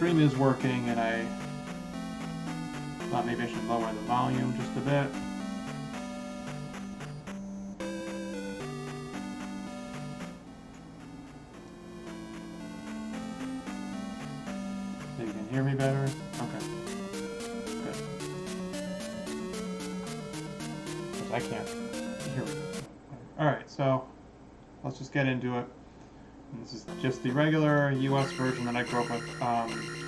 stream is working, and I thought maybe I should lower the volume just a bit. So you can hear me better? Okay. Good. Because I can't hear it. Alright, so let's just get into it. And this is just the regular US version that I grew up with.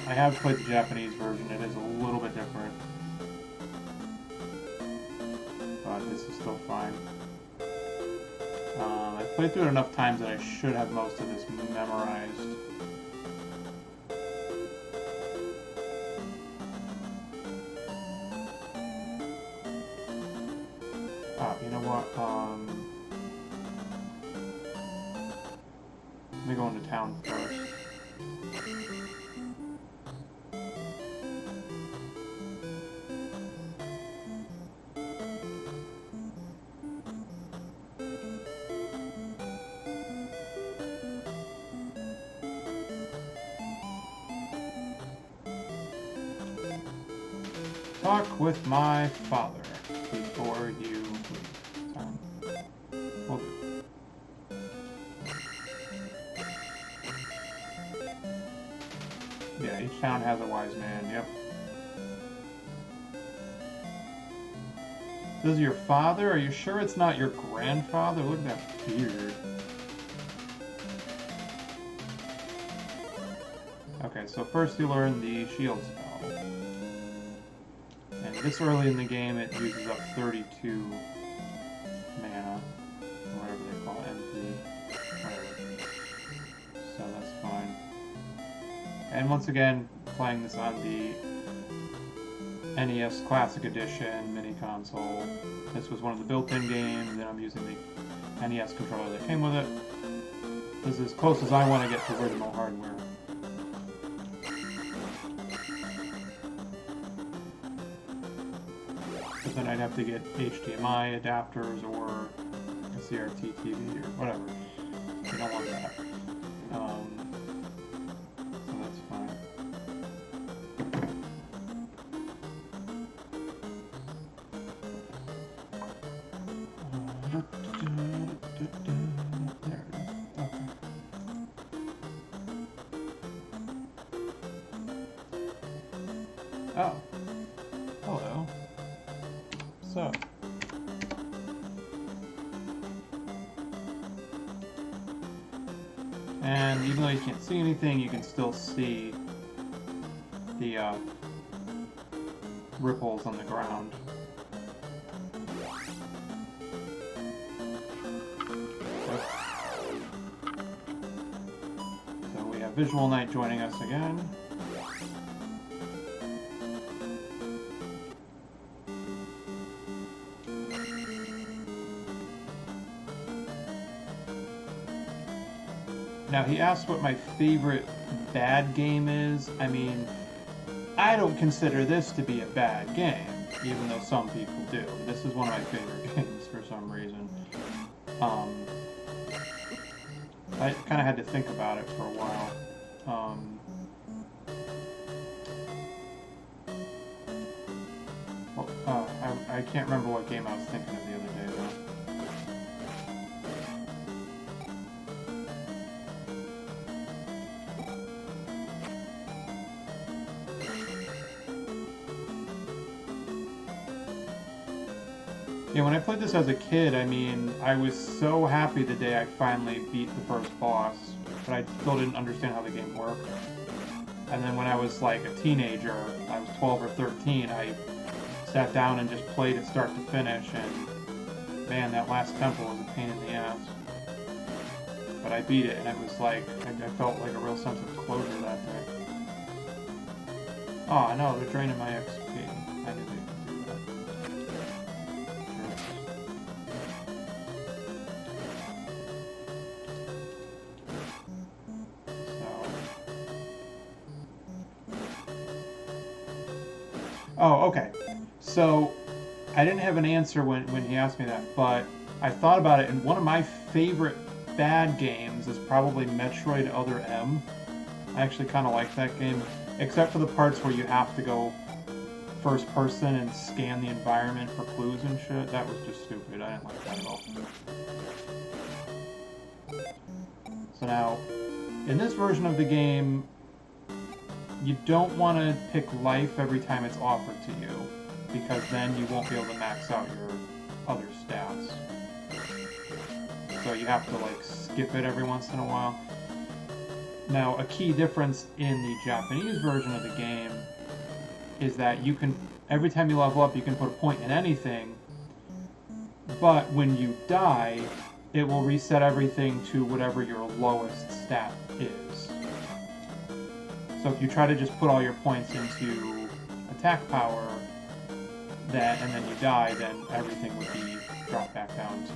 I have played the Japanese version. It is a little bit different. But this is still fine. I've played through it enough times that I should have most of this memorized. You know what? Let me go into town first. Talk with my father before you leave. Will do. Yeah, each town has a wise man, yep. This is your father? Are you sure it's not your grandfather? Look at that beard. Okay, so first you learn the shield spell. And this early in the game it uses up 32 mana. Or whatever they call it, MP. Whatever. So that's fine. And once again, playing this on the NES Classic Edition mini console. This was one of the built-in games, and I'm using the NES controller that came with it. This is as close as I want to get to original hardware. But then I'd have to get HDMI adapters or a CRT TV or whatever. I don't want that. So that's fine. There it is. Okay. Oh. Hello. So. And even though you can't see anything, you can still see the ripples on the ground. So we have Visual Knight joining us again. Now, he asked what my favorite bad game is. I mean, I don't consider this to be a bad game, even though some people do. This is one of my favorite games for some reason. I kind of had to think about it for a while. I can't remember what game I was thinking of the other day, though. Yeah, when I played this as a kid, I mean, I was so happy the day I finally beat the first boss, but I still didn't understand how the game worked. And then when I was like a teenager, I was 12 or 13, I sat down and just played it start to finish, and man, that last temple was a pain in the ass. But I beat it, and it was like, I felt like a real sense of closure that day. Oh, no, they're draining my XP. I knew they could do that. Oh, okay. So, I didn't have an answer when he asked me that, but I thought about it, and one of my favorite bad games is probably Metroid Other M. I actually kind of like that game. Except for the parts where you have to go first person and scan the environment for clues and shit. That was just stupid. I didn't like that at all. So now, in this version of the game, you don't want to pick life every time it's offered to you, because then you won't be able to max out your other stats. So you have to like skip it every once in a while. Now, a key difference in the Japanese version of the game is that you can, every time you level up, you can put a point in anything, but when you die, it will reset everything to whatever your lowest stat is. So if you try to just put all your points into attack power, and then you die, then everything would be dropped back down to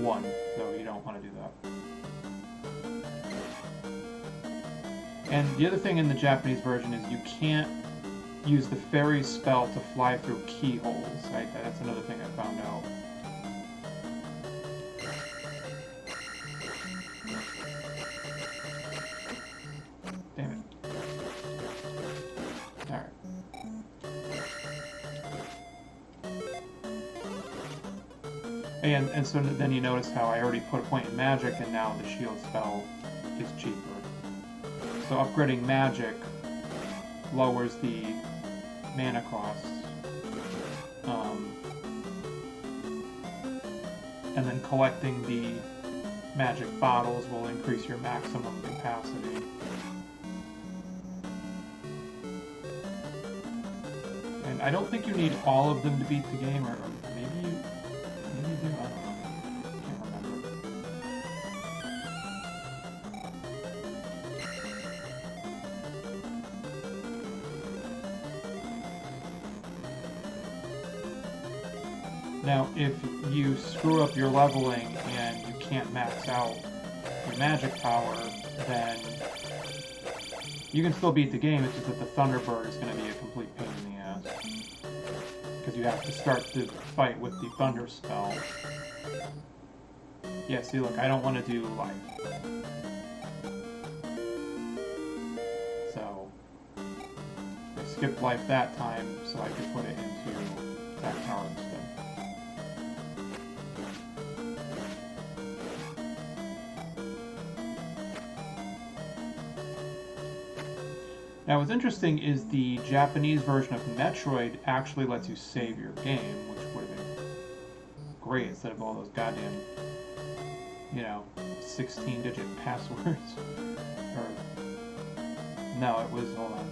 1, so you don't want to do that. And the other thing in the Japanese version is you can't use the fairy spell to fly through keyholes. Right? That's another thing I found out. Damn it. Alright. And so then you notice how I already put a point in magic, and now the shield spell is cheaper. So upgrading magic lowers the mana costs. And then collecting the magic bottles will increase your maximum capacity. And I don't think you need all of them to beat the game, or maybe you do. I don't know. Can't remember. Now, if you screw up your leveling and you can't max out your magic power, then you can still beat the game. It's just that the Thunderbird is going to be a complete pain in the ass, because you have to start the fight with the Thunder spell. Yeah, see, look, I don't want to do life. So, I skipped life that time so I could put it into attack power instead. Now, what's interesting is the Japanese version of Metroid actually lets you save your game, which would have been great instead of all those goddamn, 16-digit passwords. Or, no, it was, hold on,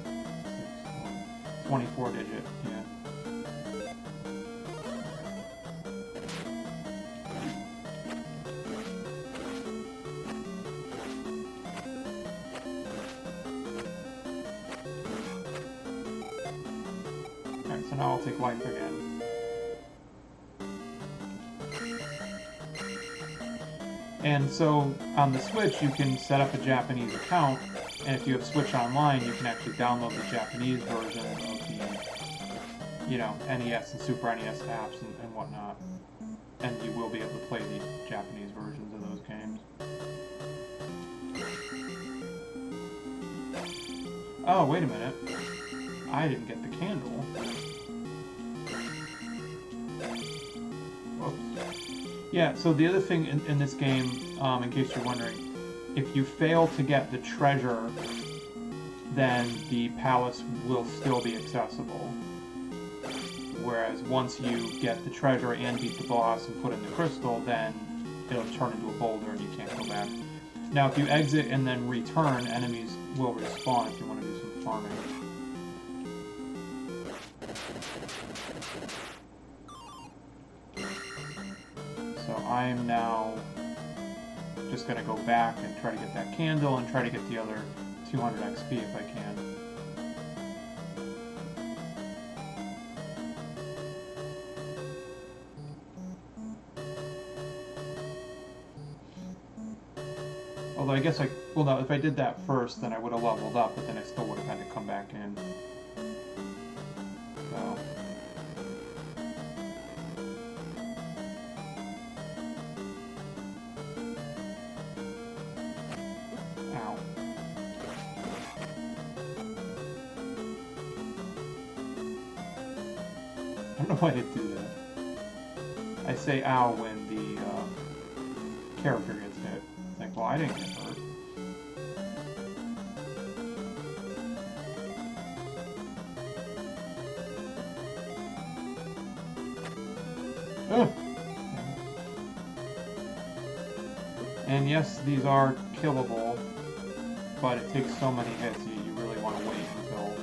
24-digit, yeah. So now I'll take life again. And so on the Switch, you can set up a Japanese account, and if you have Switch Online, you can actually download the Japanese version of the, NES and Super NES apps and whatnot. And you will be able to play the Japanese versions of those games. Oh, wait a minute. I didn't get the candle. Yeah, so the other thing in this game, in case you're wondering, if you fail to get the treasure, then the palace will still be accessible. Whereas once you get the treasure and beat the boss and put in the crystal, then it'll turn into a boulder and you can't go back. Now, if you exit and then return, enemies will respawn if you want to do some farming. So I'm now just going to go back and try to get that candle and try to get the other 200 XP if I can. Although I guess well no, if I did that first, then I would have leveled up, but then I still would have had to come back in. So. Ow. I don't know why I did do that. I say ow when the character gets hit. It's like, well, I didn't get hurt. Ugh. And yes, these are killable, but it takes so many hits, you really want to wait until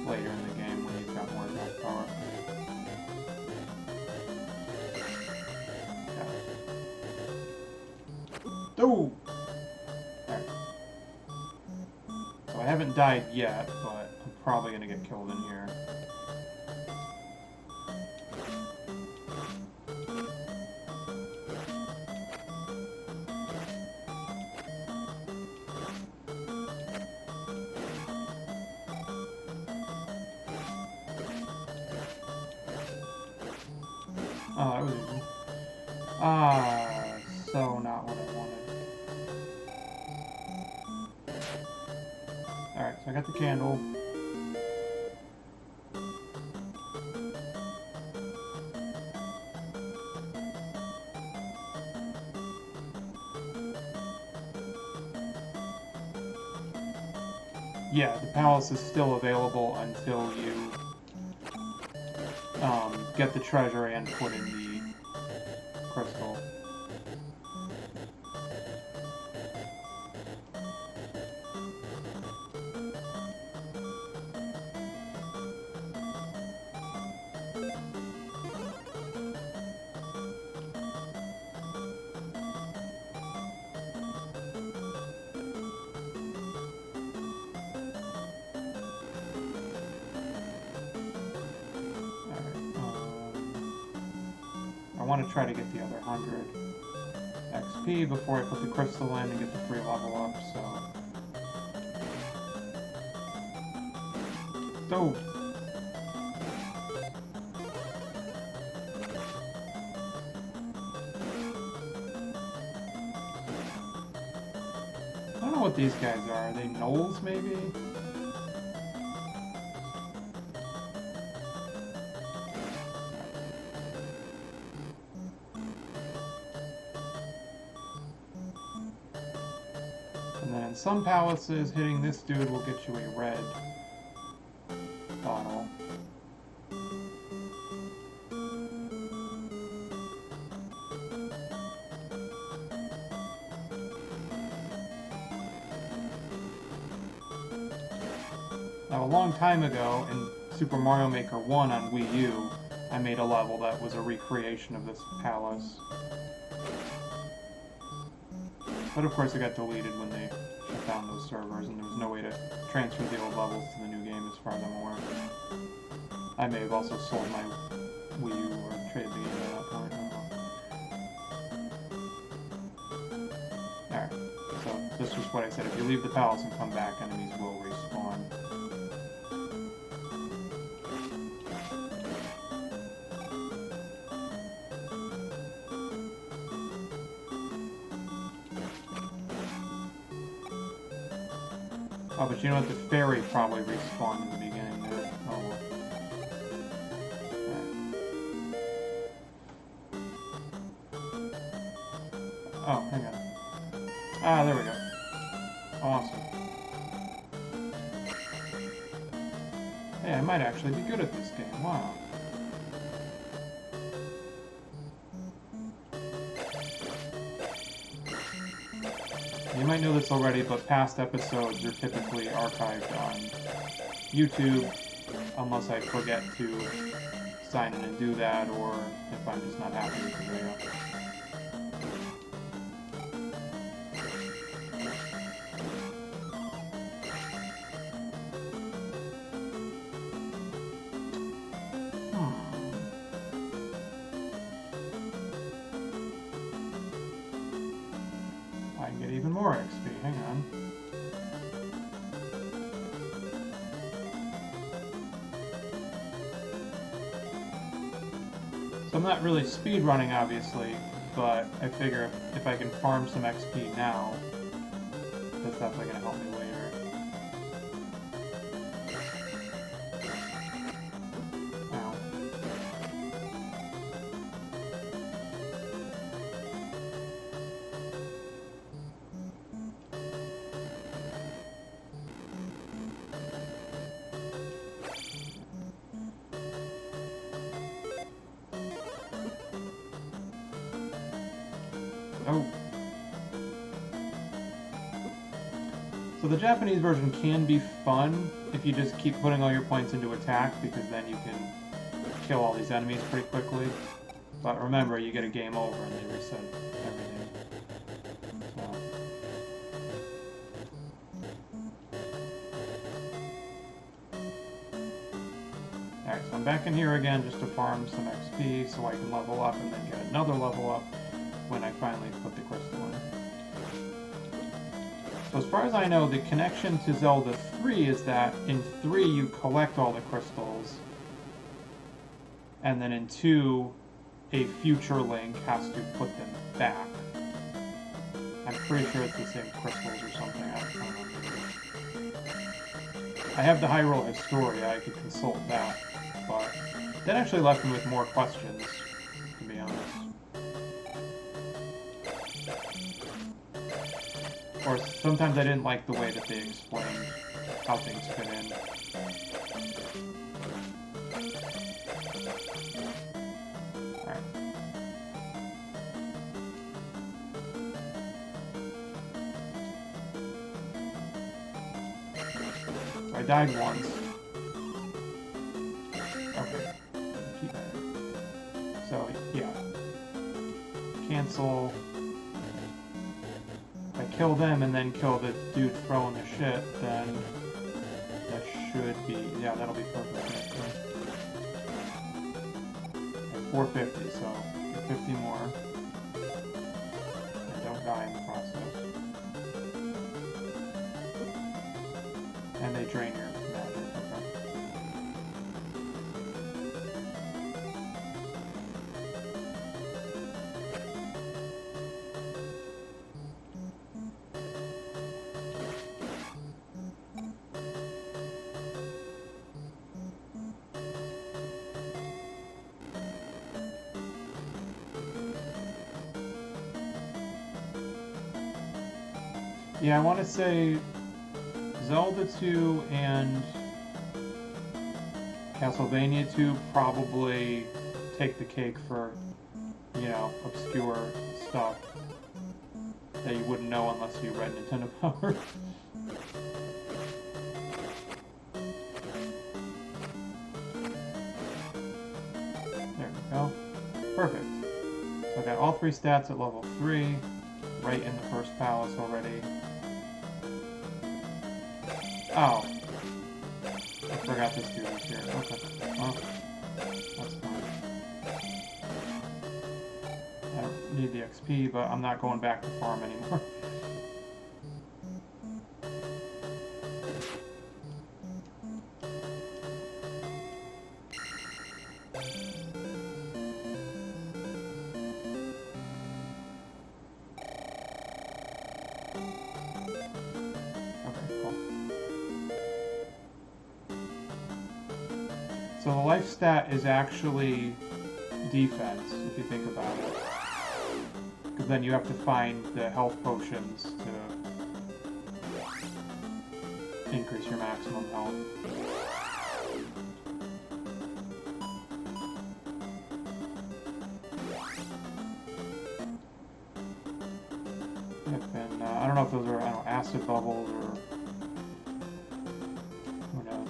later in the game when you've got more attack power. Yeah. Oh! Alright. So I haven't died yet, but I'm probably going to get killed in here. Oh, that was easy. So not what I wanted. Alright, so I got the candle. Yeah, the palace is still available until you get the treasure and put in the crystal. I want to try to get the other 100 XP before I put the crystal in and get the free level up, so... Oh! I don't know what these guys are. Are they gnolls, maybe? And then in some palaces, hitting this dude will get you a red bottle. Now, a long time ago, in Super Mario Maker 1 on Wii U, I made a level that was a recreation of this palace. But of course it got deleted when they shut down those servers, and there was no way to transfer the old levels to the new game as far as I'm aware. I may have also sold my Wii U or traded the game at that point, I don't know. Alright, so this was what I said, if you leave the palace and come back, enemies will respawn. Oh, but you know what? The fairy probably respawned in the beginning there. Oh, well. Right. Oh, hang on. Ah, there we go. Awesome. Hey, I might actually be good at this game. Wow. You might know this already, but past episodes are typically archived on YouTube, unless I forget to sign in and do that, or if I'm just not happy with the video. I can get even more XP, hang on. So I'm not really speedrunning, obviously, but I figure if I can farm some XP now, that's definitely going to help me later. Ow. Oh. So the Japanese version can be fun if you just keep putting all your points into attack, because then you can kill all these enemies pretty quickly. But remember, you get a game over and they reset everything. So. Alright, so I'm back in here again just to farm some XP so I can level up and then get another level up when I finally put the crystal in. So as far as I know, the connection to Zelda 3 is that in 3 you collect all the crystals, and then in 2, a future Link has to put them back. I'm pretty sure it's the same crystals or something. I don't remember. I have the Hyrule Historia, I could consult that, but that actually left me with more questions, to be honest. Or sometimes I didn't like the way that they explained how things fit in. Alright. So I died once. Okay. So, yeah. Cancel. Kill them and then kill the dude throwing the shit, then that should be, yeah, that'll be perfect. And 450, so get 50 more. And don't die in the process. And they drain your magic, okay. Yeah, I want to say Zelda 2 and Castlevania 2 probably take the cake for, you know, obscure stuff that you wouldn't know unless you read Nintendo Power. There we go. Perfect. So I got all 3 stats at level 3, right in the first palace already. Oh. I forgot this dude was here. Okay. Well, that's fine. I don't need the XP, but I'm not going back to farm anymore. So the life stat is actually defense, if you think about it. Because then you have to find the health potions to increase your maximum health. Yep, and I don't know if those are, I don't know, acid bubbles or who knows.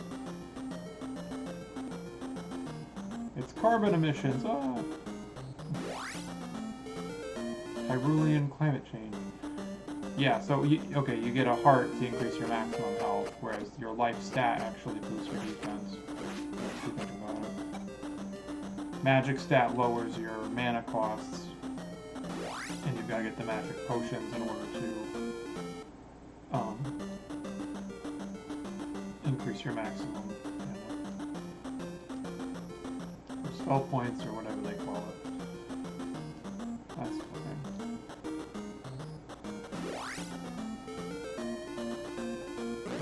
It's carbon emissions. Ah. Hyrulean climate change. Yeah, so you get a heart to increase your maximum health, whereas your life stat actually boosts your defense. If you think about it. Magic stat lowers your mana costs, and you've got to get the magic potions in order to increase your maximum. Spell points or whatever they call it. That's okay.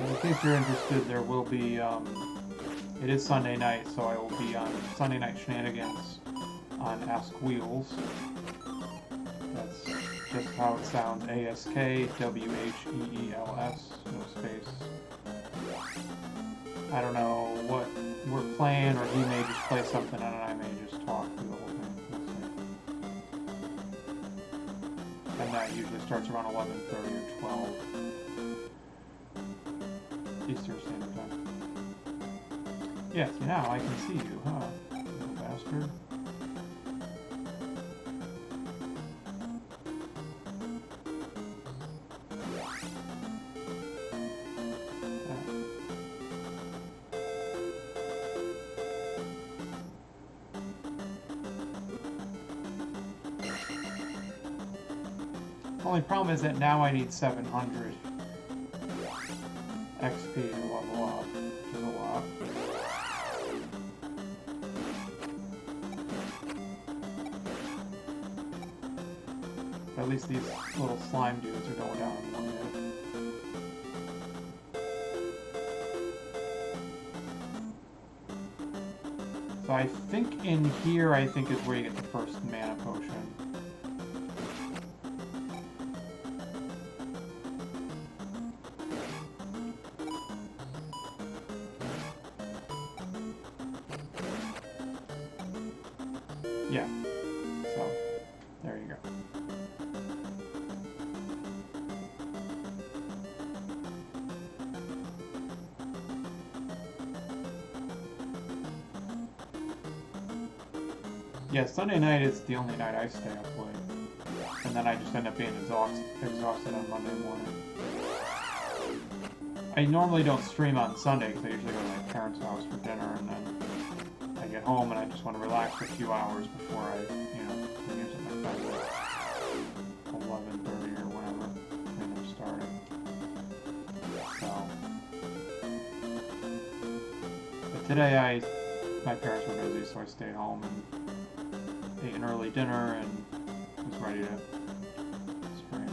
And in case you're interested, there will be, it is Sunday night, so I will be on Sunday Night Shenanigans on Ask Wheels. That's just how it sounds. ASKWHEELS, no space. I don't know what we're playing, or he may just play something and I may just talk through the whole thing. We'll see. I and that usually starts around 11:30 or 12 Eastern Standard Time. Yes, now I can see you, huh? Little bastard. Only problem is that now I need 700 XP to level up, which is a lot. But at least these little slime dudes are going down in one hit. So I think in here, I think is where you get the first mana potion. Yeah, so there you go. Yeah, Sunday night is the only night I stay up late. And then I just end up being exhausted on Monday morning. I normally don't stream on Sunday because I usually go to my parents' house for dinner, and then I get home and I just want to relax for a few hours before I, use it my bed at 11:30 or whenever when I'm starting. So, but today my parents were busy, so I stayed home and ate an early dinner and was ready to stream.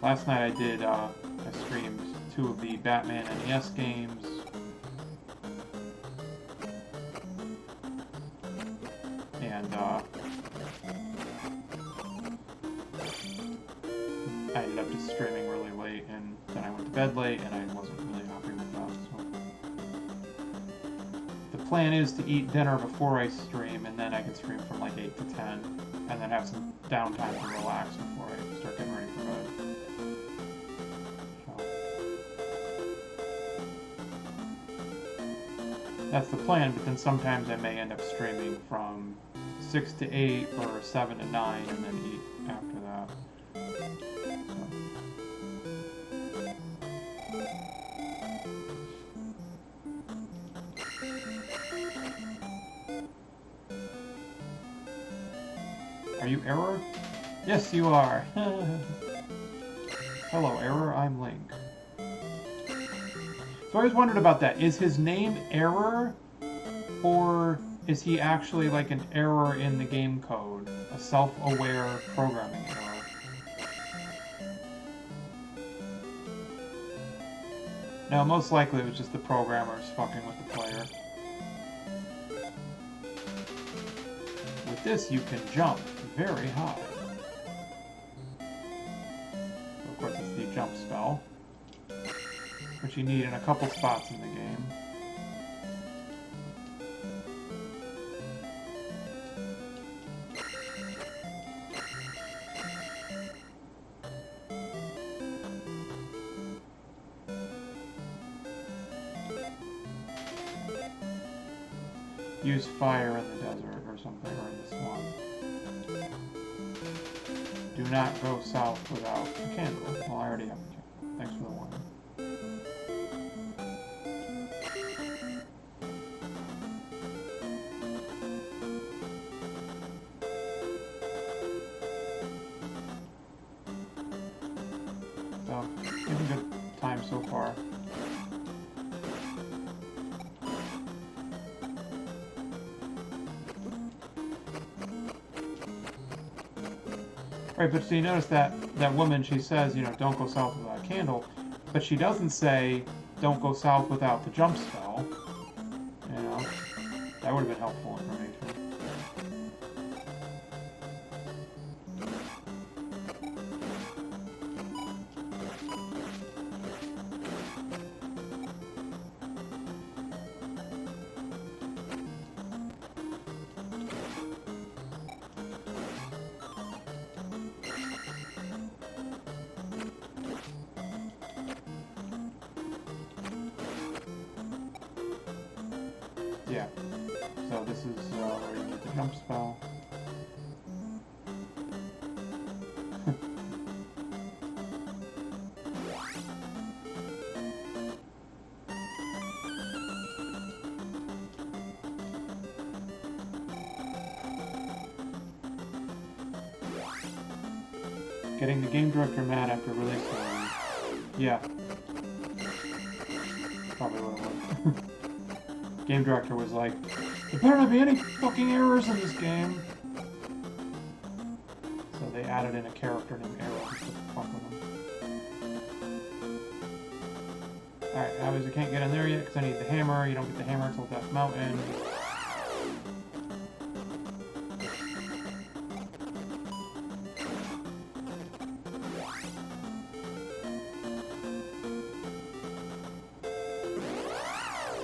Last night I streamed 2 of the Batman NES games. And I ended up just streaming really late, and then I went to bed late, and I wasn't really happy with that. So the plan is to eat dinner before I stream, and then I can stream from like 8 to 10, and then have some downtime to relax before I start getting ready for bed. That's the plan, but then sometimes I may end up streaming from 6 to 8 or 7 to 9 and then eat after that. Are you Error? Yes, you are. Hello, Error. I'm Link. So I always wondered about that. Is his name Error, or is he actually like an error in the game code? A self-aware programming error? No, most likely it was just the programmers fucking with the player. With this, you can jump very high. So of course, it's the jump spell, which you need in a couple spots in the game. Use fire in the desert or something, or in the swamp. Do not go south without a candle. Well, I already have a candle. Thanks for the warning. So, having a good time so far. Right, but so you notice that woman, she says, don't go south without a candle, but she doesn't say, don't go south without the jump spell. That would have been helpful information. Yeah. So this is where you need the jump spell. Getting the game director mad after release day. Yeah. Probably what it was. Game director was like, there better not be any fucking errors in this game. So they added in a character named Arrow just to fuck with them. Alright, obviously can't get in there yet because I need the hammer. You don't get the hammer until Death Mountain.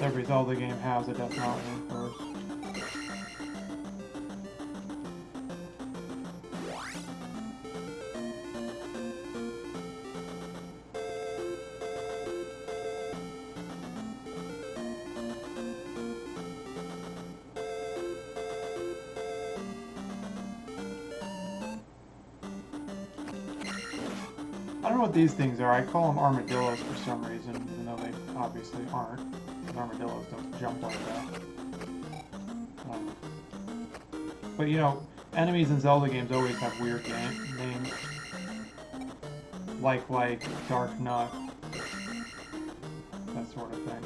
Every Zelda game has a Death Mountain first. I don't know what these things are. I call them armadillos for some reason, even though they obviously aren't. Armadillos don't jump like that. But you know, enemies in Zelda games always have weird names. Like Dark Nut. That sort of thing.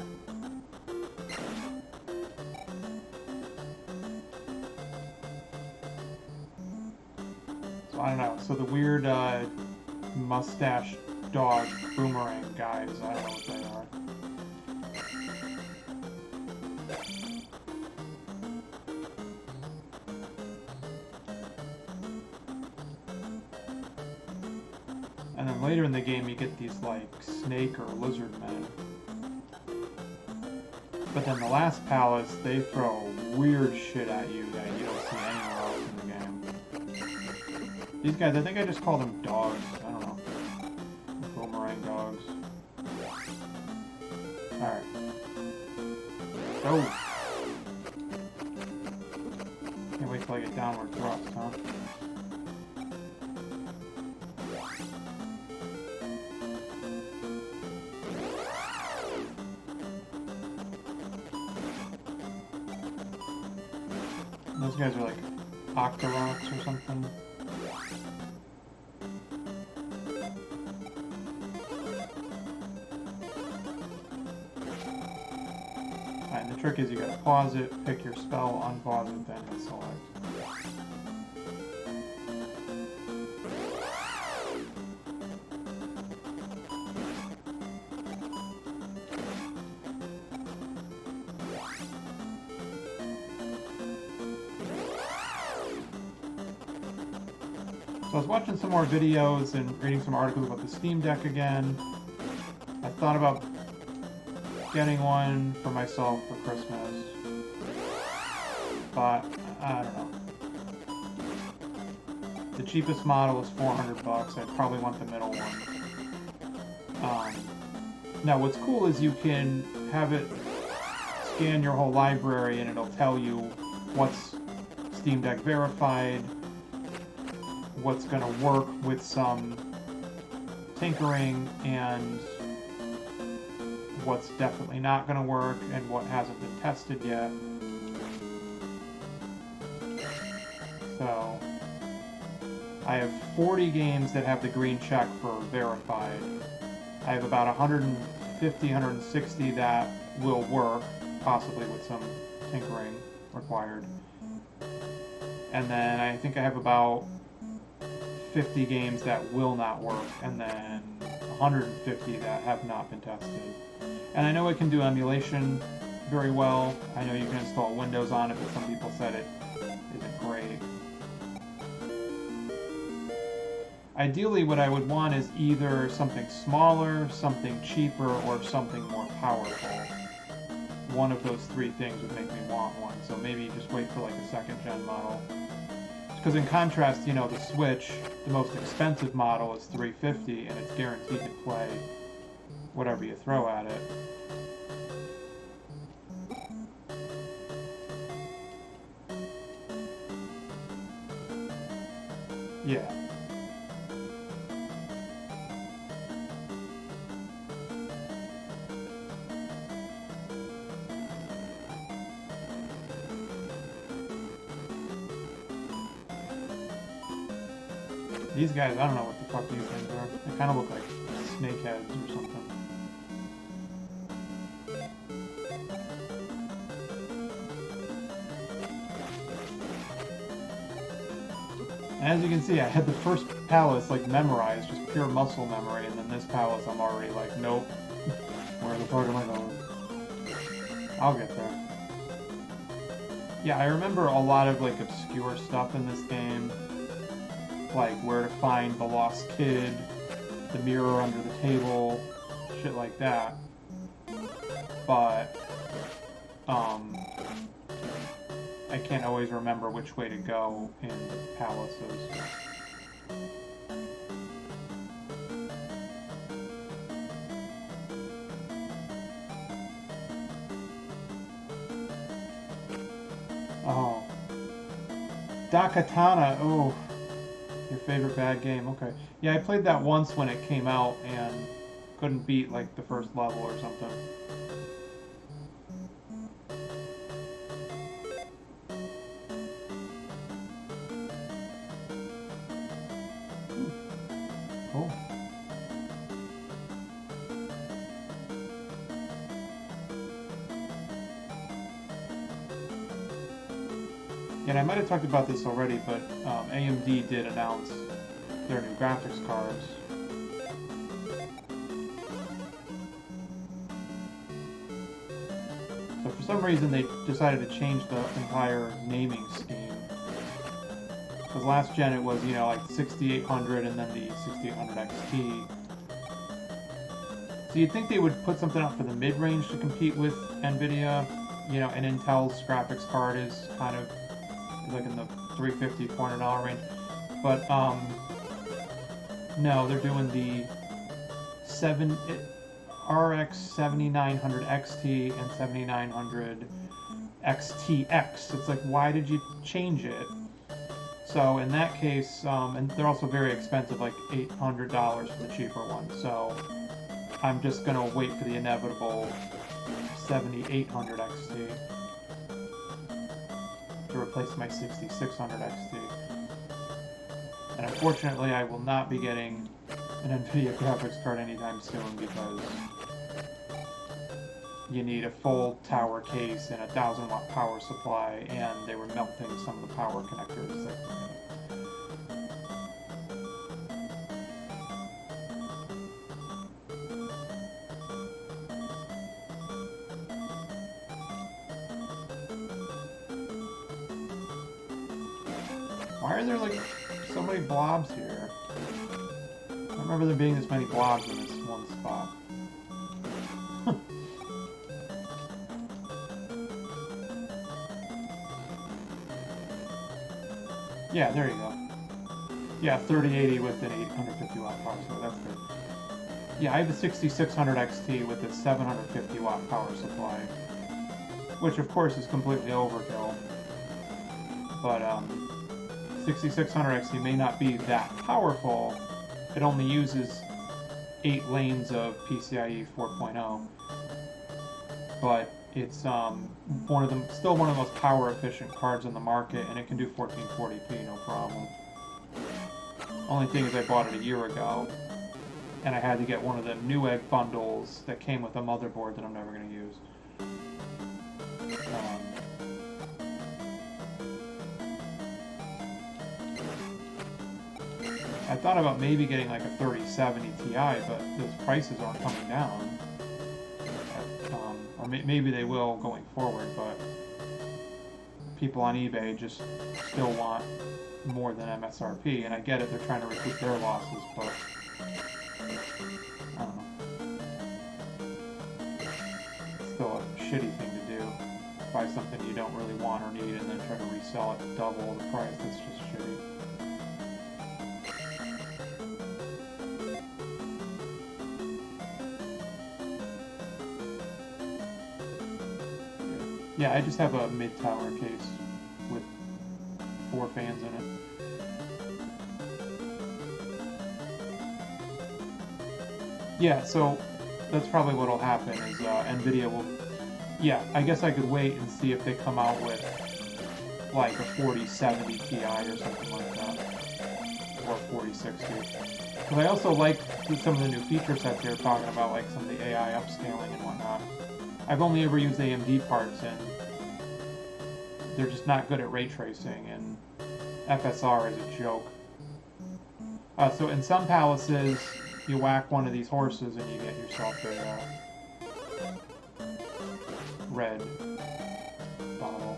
So I don't know. So the weird mustache dog boomerang guys, I don't know what they are. And then later in the game you get these like snake or lizard men. But then the last palace, they throw weird shit at you that you don't see anywhere else in the game. These guys, I think I just call them dogs. I don't know. Boomerang dogs. Alright. Oh! Can't wait till I get downward thrust, huh? Those guys are like Octoroks or something. Alright, and the trick is you gotta pause it, pick your spell, unpause it, then hit select. So I was watching some more videos and reading some articles about the Steam Deck again. I thought about getting one for myself for Christmas, but I don't know. The cheapest model is $400. I'd probably want the middle one. Now what's cool is you can have it scan your whole library and it'll tell you what's Steam Deck verified, what's going to work with some tinkering, and what's definitely not going to work, and what hasn't been tested yet. So, I have 40 games that have the green check for verified. I have about 150, 160 that will work, possibly with some tinkering required. And then I think I have about 50 games that will not work, and then 150 that have not been tested. And I know it can do emulation very well. I know you can install Windows on it, but some people said it isn't great. Ideally, what I would want is either something smaller, something cheaper, or something more powerful. One of those three things would make me want one, so maybe just wait for like a second-gen model. Because in contrast, you know, the Switch, the most expensive model is $350, and it's guaranteed to play whatever you throw at it. Yeah. These guys, I don't know what the fuck these things are. They kind of look like snake heads or something. As you can see, I had the first palace like memorized, just pure muscle memory, and then this palace I'm already like, nope. Where the fuck am I going? I'll get there. Yeah, I remember a lot of like obscure stuff in this game, like where to find the lost kid, the mirror under the table, shit like that. But I can't always remember which way to go in the palaces. Oh. Dakatana, oh. Your favorite bad game, okay. Yeah, I played that once when it came out and couldn't beat like the first level or something. Cool. And I might have talked about this already, but AMD did announce their new graphics cards. So for some reason they decided to change the entire naming scheme. Because last gen it was, you know, like 6800 and then the 6800 XT. So you'd think they would put something out for the mid-range to compete with NVIDIA. You know, and Intel's graphics card is kind of like in the $350, $400 range. But, no, they're doing the RX 7900 XT and 7900 XTX. It's like, why did you change it? So in that case, and they're also very expensive, like $800 for the cheaper one. So I'm just gonna wait for the inevitable 7800 XT to replace my 6600 XT. And unfortunately, I will not be getting an NVIDIA graphics card anytime soon because you need a full tower case and a 1000-watt power supply, and they were melting some of the power connectors that were in it. Why are there like so many blobs here? I don't remember there being this many blobs in this one spot. Yeah, there you go. Yeah, 3080 with an 850 watt power supply. That's good. Yeah, I have a 6600 XT with a 750 watt power supply, which of course is completely overkill. But 6600 XT may not be that powerful. It only uses 8 lanes of PCIe 4.0, but it's still one of the most power efficient cards on the market, and it can do 1440p no problem. Only thing is I bought it a year ago, and I had to get one of the Newegg bundles that came with a motherboard that I'm never going to use. I thought about maybe getting like a 3070 Ti, but those prices aren't coming down. Or maybe they will going forward, but people on eBay just still want more than MSRP, and I get it, they're trying to recoup their losses, but I don't know. It's still a shitty thing to do. Buy something you don't really want or need and then try to resell it at double the price. That's just shitty. Yeah, I just have a mid-tower case with 4 fans in it. Yeah, so that's probably what'll happen is NVIDIA will... Yeah, I guess I could wait and see if they come out with like a 4070 Ti or something like that. Or 4060. Because I also like some of the new feature sets they're talking about, like some of the AI upscaling and whatnot. I've only ever used AMD parts, and they're just not good at ray tracing, and FSR is a joke. So in some palaces, you whack one of these horses and you get yourself a red bottle.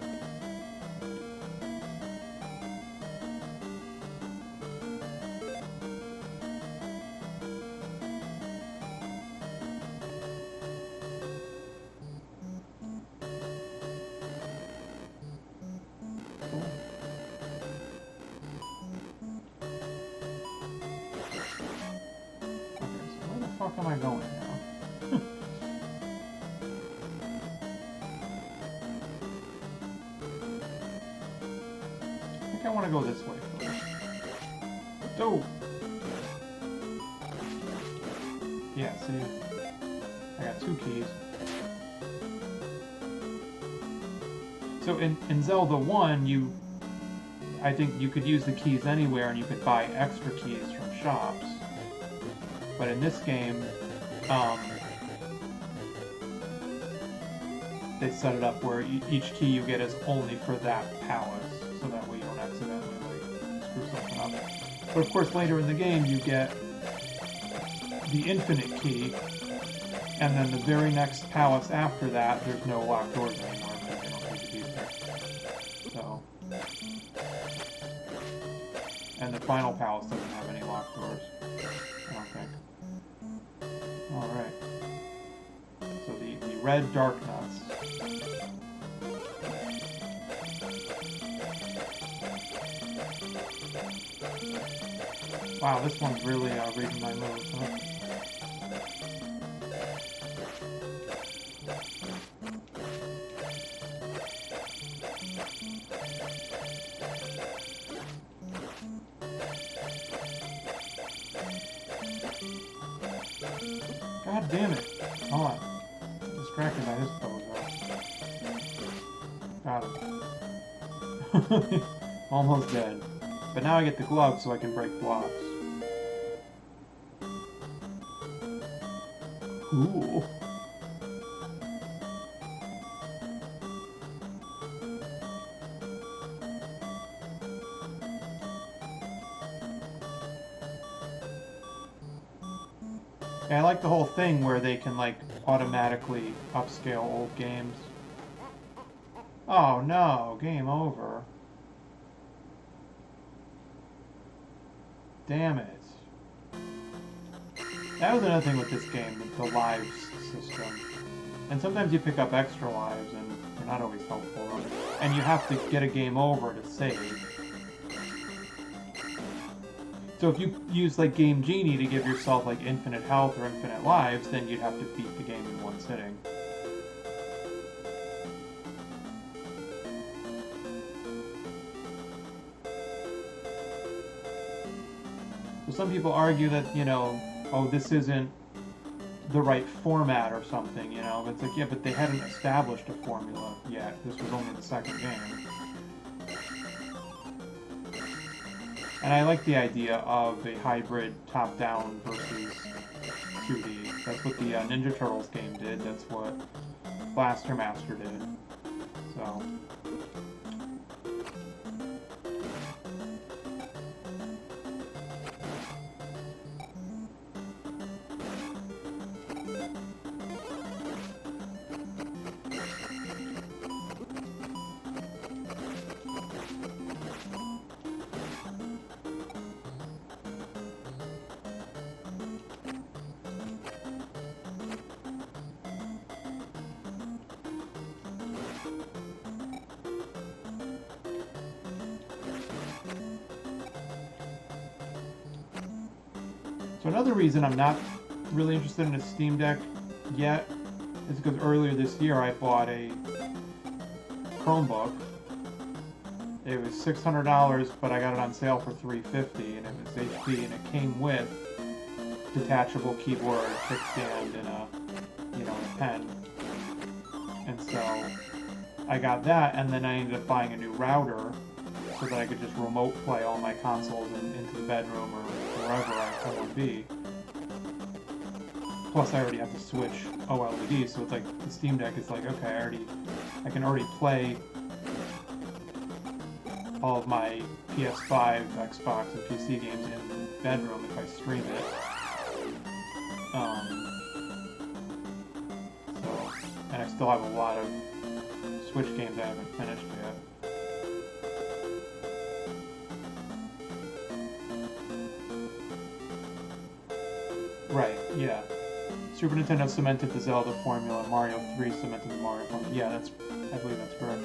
Where am I going now? I think I want to go this way first. Oh! Yeah, see? I got 2 keys. So in Zelda 1, I think you could use the keys anywhere and you could buy extra keys from shops. But in this game, they set it up where each key you get is only for that palace, so that way you don't accidentally screw something up. But of course, later in the game, you get the infinite key, and then the very next palace after that, there's no locked doors anymore because they don't need to be there. So, and the final palace doesn't have any locked doors, I don't think. Alright. So the red dark nuts. Wow, this one's really reading my moves, huh? God damn it. Hold on. I'm distracted by this pose. Got him. Almost dead. But now I get the glove so I can break blocks. Cool. Yeah, I like the whole thing where they can, like, automatically upscale old games. Oh no, game over. Damn it. That was another thing with this game, the lives system. And sometimes you pick up extra lives, and they're not always helpful. And you have to get a game over to save. So if you use, like, Game Genie to give yourself, like, infinite health or infinite lives, then you'd have to beat the game in one sitting. So some people argue that, you know, oh, this isn't the right format or something, you know? It's like, yeah, but they hadn't established a formula yet. This was only the second game. And I like the idea of a hybrid top-down versus 2D. That's what the Ninja Turtles game did. That's what Blaster Master did. So... So another reason I'm not really interested in a Steam Deck yet is because earlier this year I bought a Chromebook. It was $600, but I got it on sale for $350, and it was HP, and it came with detachable keyboard, kickstand, and a, you know, a pen. And so I got that, and then I ended up buying a new router so that I could just remote play all my consoles into the bedroom or wherever I want to be. Plus, I already have the Switch OLED, so it's like the Steam Deck is like, okay, I can already play all of my PS5, Xbox, and PC games in the bedroom if I stream it. So, and I still have a lot of Switch games I haven't finished yet. Right, yeah. Super Nintendo cemented the Zelda formula, Mario 3 cemented the Mario formula. Yeah, I believe that's correct.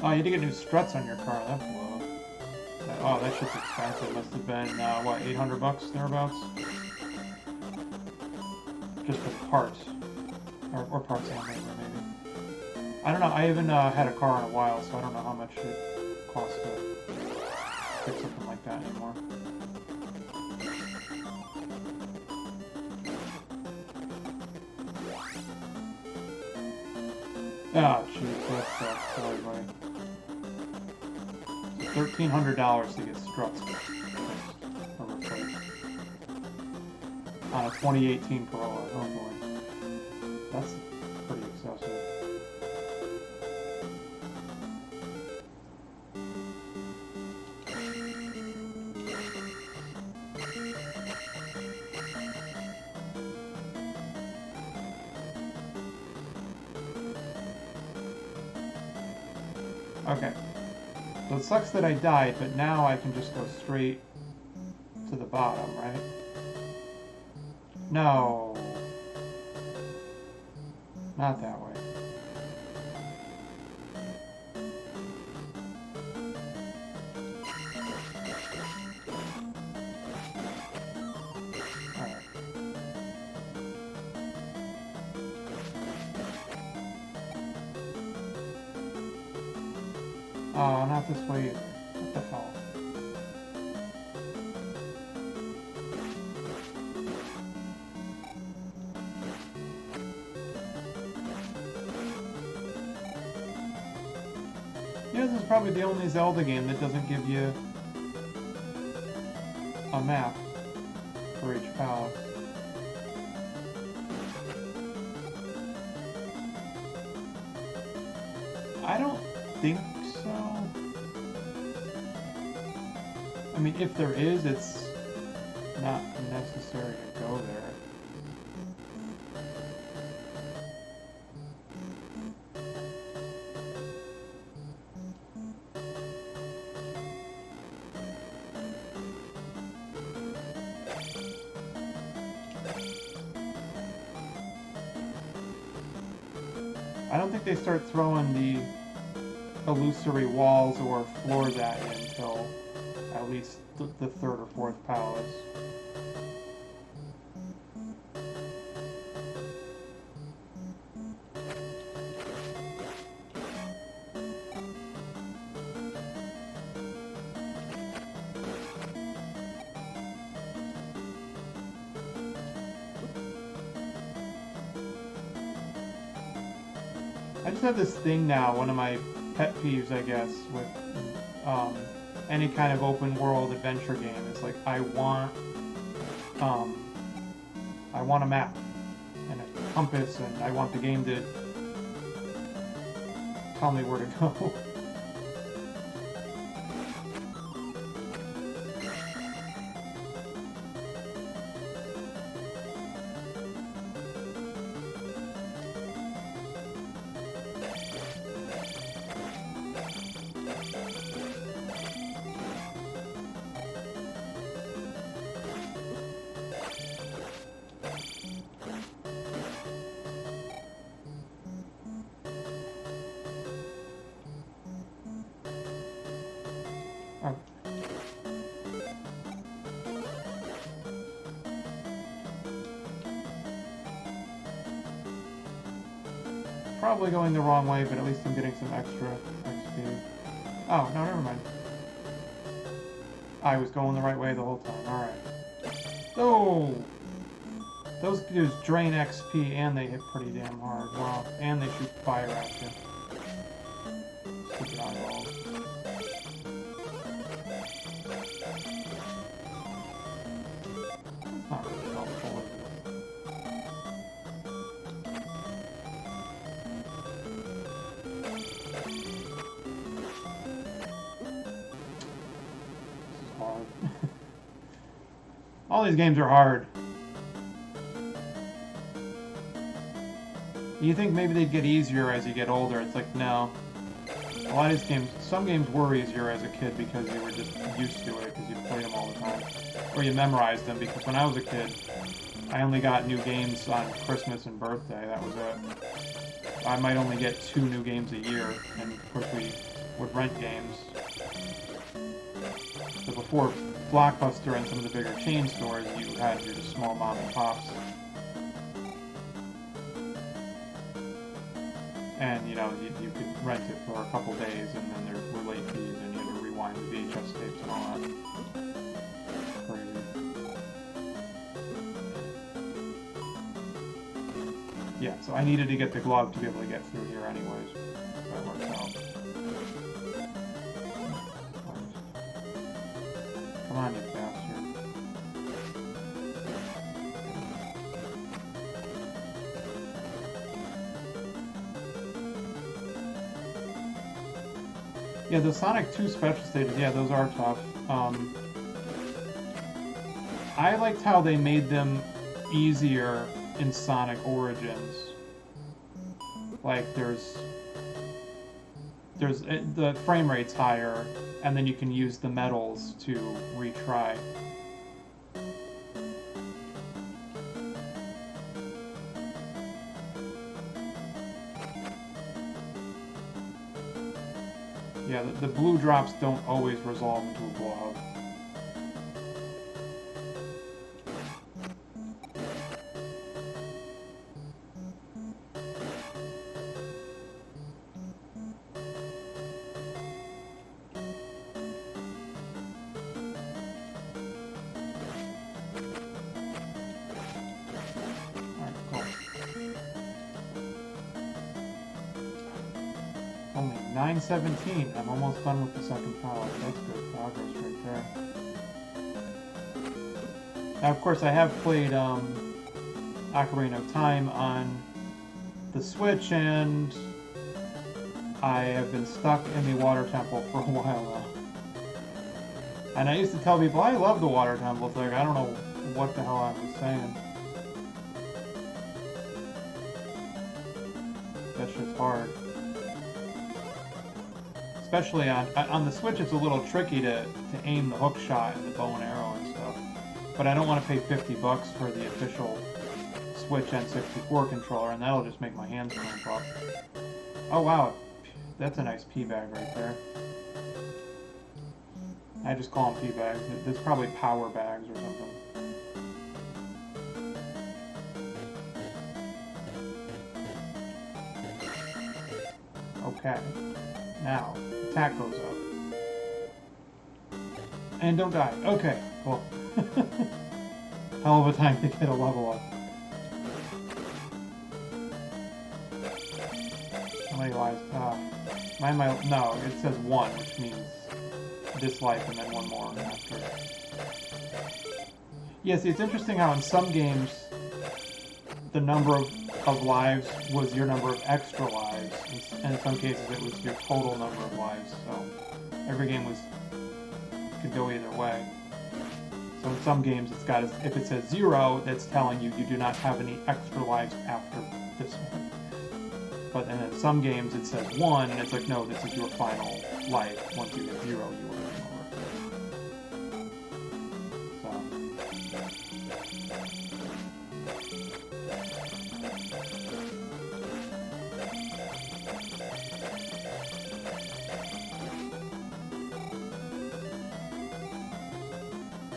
Oh, you had to get new struts on your car, that blew. Oh, that shit's expensive. Must have been, what, 800 bucks, thereabouts? Just for parts. Or parts and labor, maybe. I don't know, I haven't had a car in a while, so I don't know how much it costs to fix something like that anymore. Oh, jeez, that sucks. Sorry, buddy. $1,300 to get struts fixed or replaced on a 2018 Corolla. Oh boy, that's pretty excessive. Okay. So it sucks that I died, but now I can just go straight to the bottom, right? No. Not that way. Alright. Oh, not this way either. What the hell? Yeah, this is probably the only Zelda game that doesn't give you a map for each palace. I don't think so. I mean, if there is, it's not necessary to go there. I don't think they start throwing the illusory walls or floors at you until at least the third or fourth palace. I just have this thing now, one of my pet peeves, I guess, with any kind of open world adventure game. It's like, I want a map and a compass, and I want the game to tell me where to go. Probably going the wrong way, but at least I'm getting some extra XP. Oh, no, never mind. I was going the right way the whole time. Alright. Oh! Those dudes drain XP and they hit pretty damn hard. Wow. And they shoot fire at you. Stupid eyeballs. It's not really helpful, is it? This is hard. All these games are hard. You think maybe they'd get easier as you get older. It's like, no. A lot of these games, some games were easier as a kid because you were just used to it because you played them all the time. Or you memorized them, because when I was a kid, I only got new games on Christmas and birthday. That was it. I might only get 2 new games a year, and of course we would rent games. So before Blockbuster and some of the bigger chain stores, you had your small mom and pops. And, you know, you could rent it for a couple days, and then there were late fees, and you had to rewind the VHS tapes and all that. Crazy. Yeah, so I needed to get the glove to be able to get through here anyways. That works out. Come on, you bastard. Yeah, the Sonic 2 special stages, yeah, those are tough. I liked how they made them easier in Sonic Origins. Like, the frame rate's higher, and then you can use the medals to retry. Yeah, the blue drops don't always resolve into a glove. Alright, cool. Only 9:17. I'm almost done with the second palette. That's good progress right there. Now, of course, I have played Ocarina of Time on the Switch, and I have been stuck in the Water Temple for a while now. And I used to tell people, I love the Water Temple. It's like, I don't know what the hell I was saying. That shit's hard. Especially on the Switch, it's a little tricky to aim the hook shot and the bow and arrow and stuff. But I don't want to pay $50 for the official Switch N64 controller, and that'll just make my hands cramp up. Oh wow, that's a nice pea bag right there. I just call them pea bags. There's probably power bags or something. Okay, now attack goes up. And don't die. Okay, cool. Hell of a time to get a level up. How many lives? No, it says 1, which means this life and then 1 more after. Yeah, see, it's interesting how in some games the number of lives was your number of extra lives, and in some cases it was your total number of lives, so every game could go either way. So in some games it's got, if it says 0, that's telling you do not have any extra lives after this one. But then in some games it says 1, and it's like, no, this is your final life. Once you hit 0, you are game over.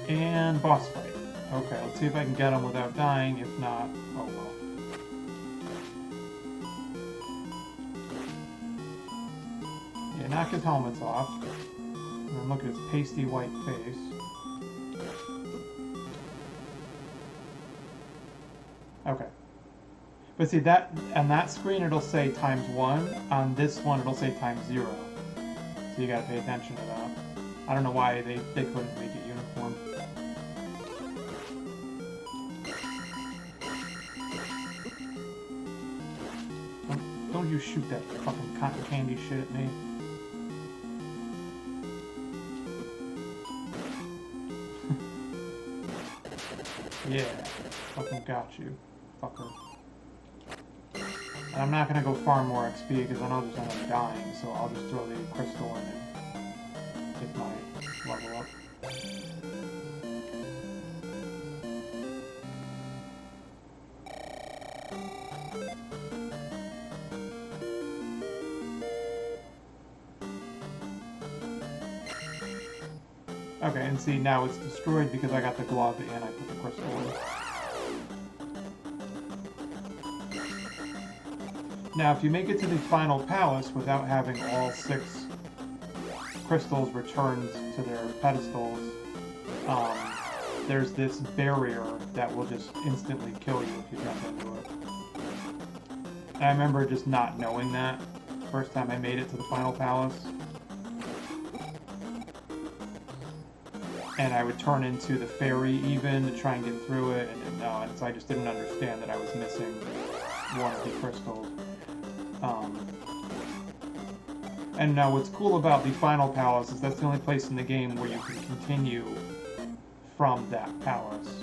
And boss fight. Okay, let's see if I can get him without dying. If not, oh well. Yeah, knock his helmets off. And then look at his pasty white face. Okay. But see, that on that screen it'll say ×1. On this one it'll say ×0. So you gotta pay attention to that. I don't know why they couldn't make it uniform. Don't you shoot that fucking cotton candy shit at me. Yeah, fucking got you, fucker. And I'm not gonna go far more XP because then I'll just end up dying, so I'll just throw the crystal in and get my level up. Okay, and see, now it's destroyed because I got the glove and I put the crystal in. Now, if you make it to the final palace without having all 6 crystals returned to their pedestals, there's this barrier that will just instantly kill you if you jump into it. And I remember just not knowing that first time I made it to the final palace. And I would turn into the fairy even to try and get through it, and so I just didn't understand that I was missing one of the crystals. And now what's cool about the final palace is that's the only place in the game where you can continue from that palace.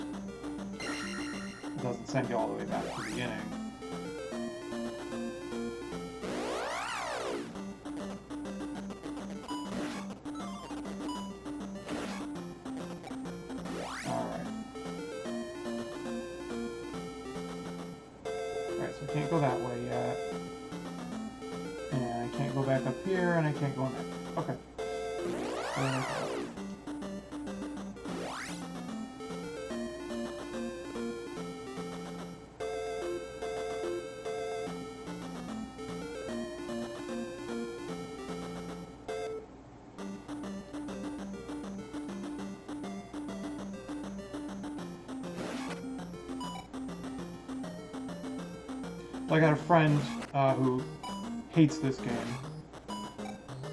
It doesn't send you all the way back to the beginning. Can't go that way yet. And I can't go back up here, and I can't go in there. Okay. I got a friend who hates this game,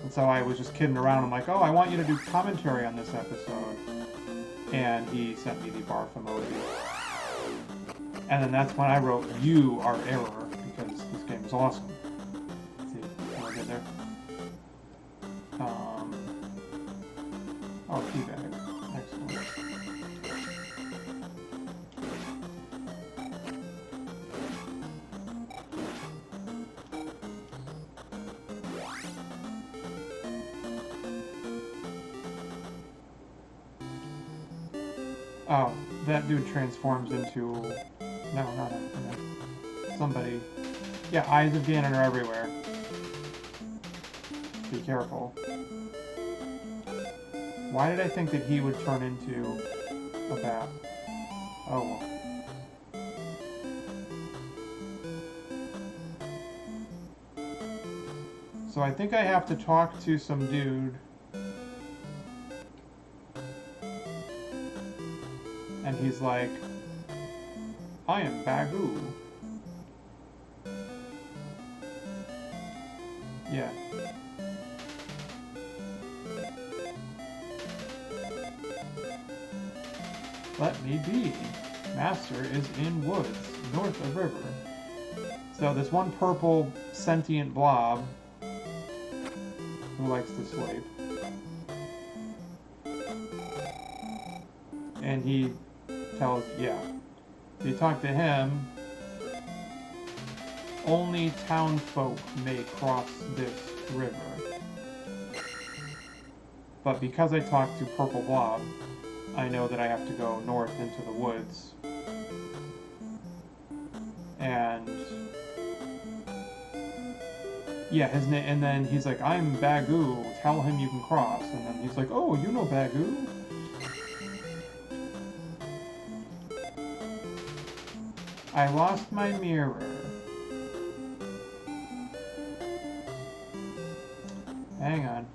and so I was just kidding around. I'm like, oh, I want you to do commentary on this episode, and he sent me the barf emoji. And then that's when I wrote, you are error, because this game is awesome. Let's see, can I get there? Oh, teabag. Excellent. Oh, that dude transforms into... No, not him. Somebody. Yeah, eyes of Ganon are everywhere. Be careful. Why did I think that he would turn into a bat? Oh, well. So I think I have to talk to some dude. And he's like, I am Bagoo. Yeah. Let me be. Master is in woods, north of river. So this one purple sentient blob who likes to sleep. And he tells, yeah. If you talk to him, only townfolk may cross this river. But because I talked to Purple Blob, I know that I have to go north into the woods. And yeah, his name, and then he's like, I'm Bagoo, tell him you can cross. And then he's like, oh, you know Bagoo? I lost my mirror. Hang on.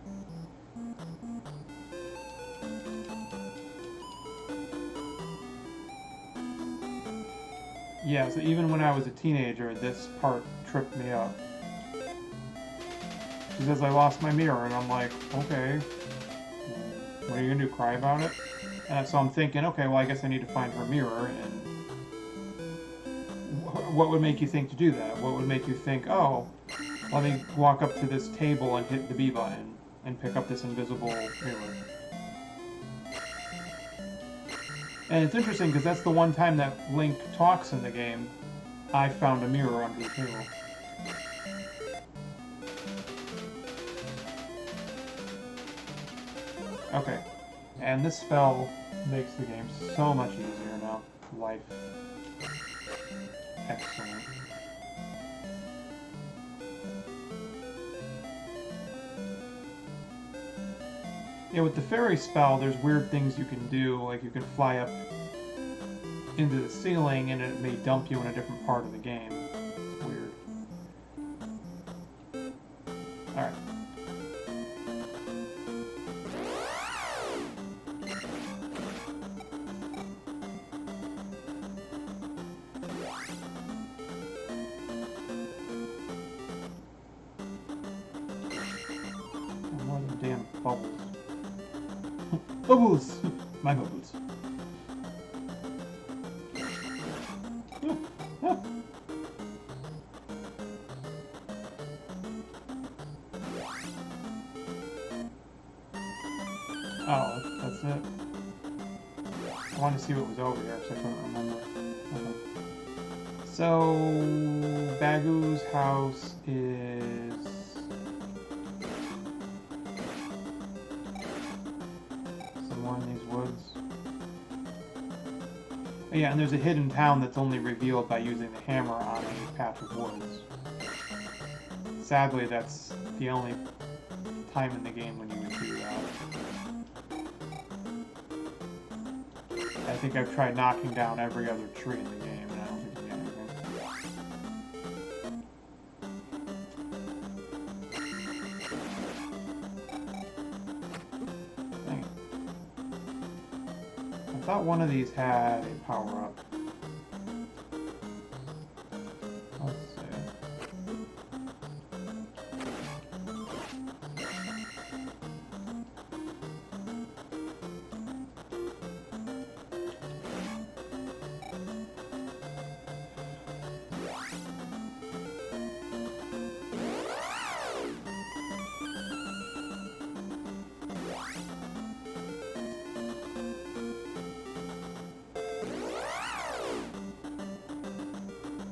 Yeah, so even when I was a teenager, this part tripped me up. She says I lost my mirror, and I'm like, okay, what are you gonna do, cry about it? So I'm thinking, okay, well I guess I need to find her mirror, and what would make you think to do that? What would make you think, oh, let me walk up to this table and hit the B button and pick up this invisible mirror? And it's interesting because that's the one time that Link talks in the game. I found a mirror under the table. Okay, and this spell makes the game so much easier now. Life. Excellent. Yeah, with the fairy spell, there's weird things you can do, like you can fly up into the ceiling and it may dump you in a different part of the game. It's weird. Alright. More than damn bubbles. Bubbles! My bubbles. Oh, that's it. I wanted to see what was over here because I couldn't remember. So, Bagu's house is somewhere in these woods. Oh, yeah, and there's a hidden town that's only revealed by using the hammer on a patch of woods. Sadly, that's the only time in the game when you would do that. I think I've tried knocking down every other tree in the game, and I don't think I get anything. Dang it. I thought one of these had a power-up. Let's see.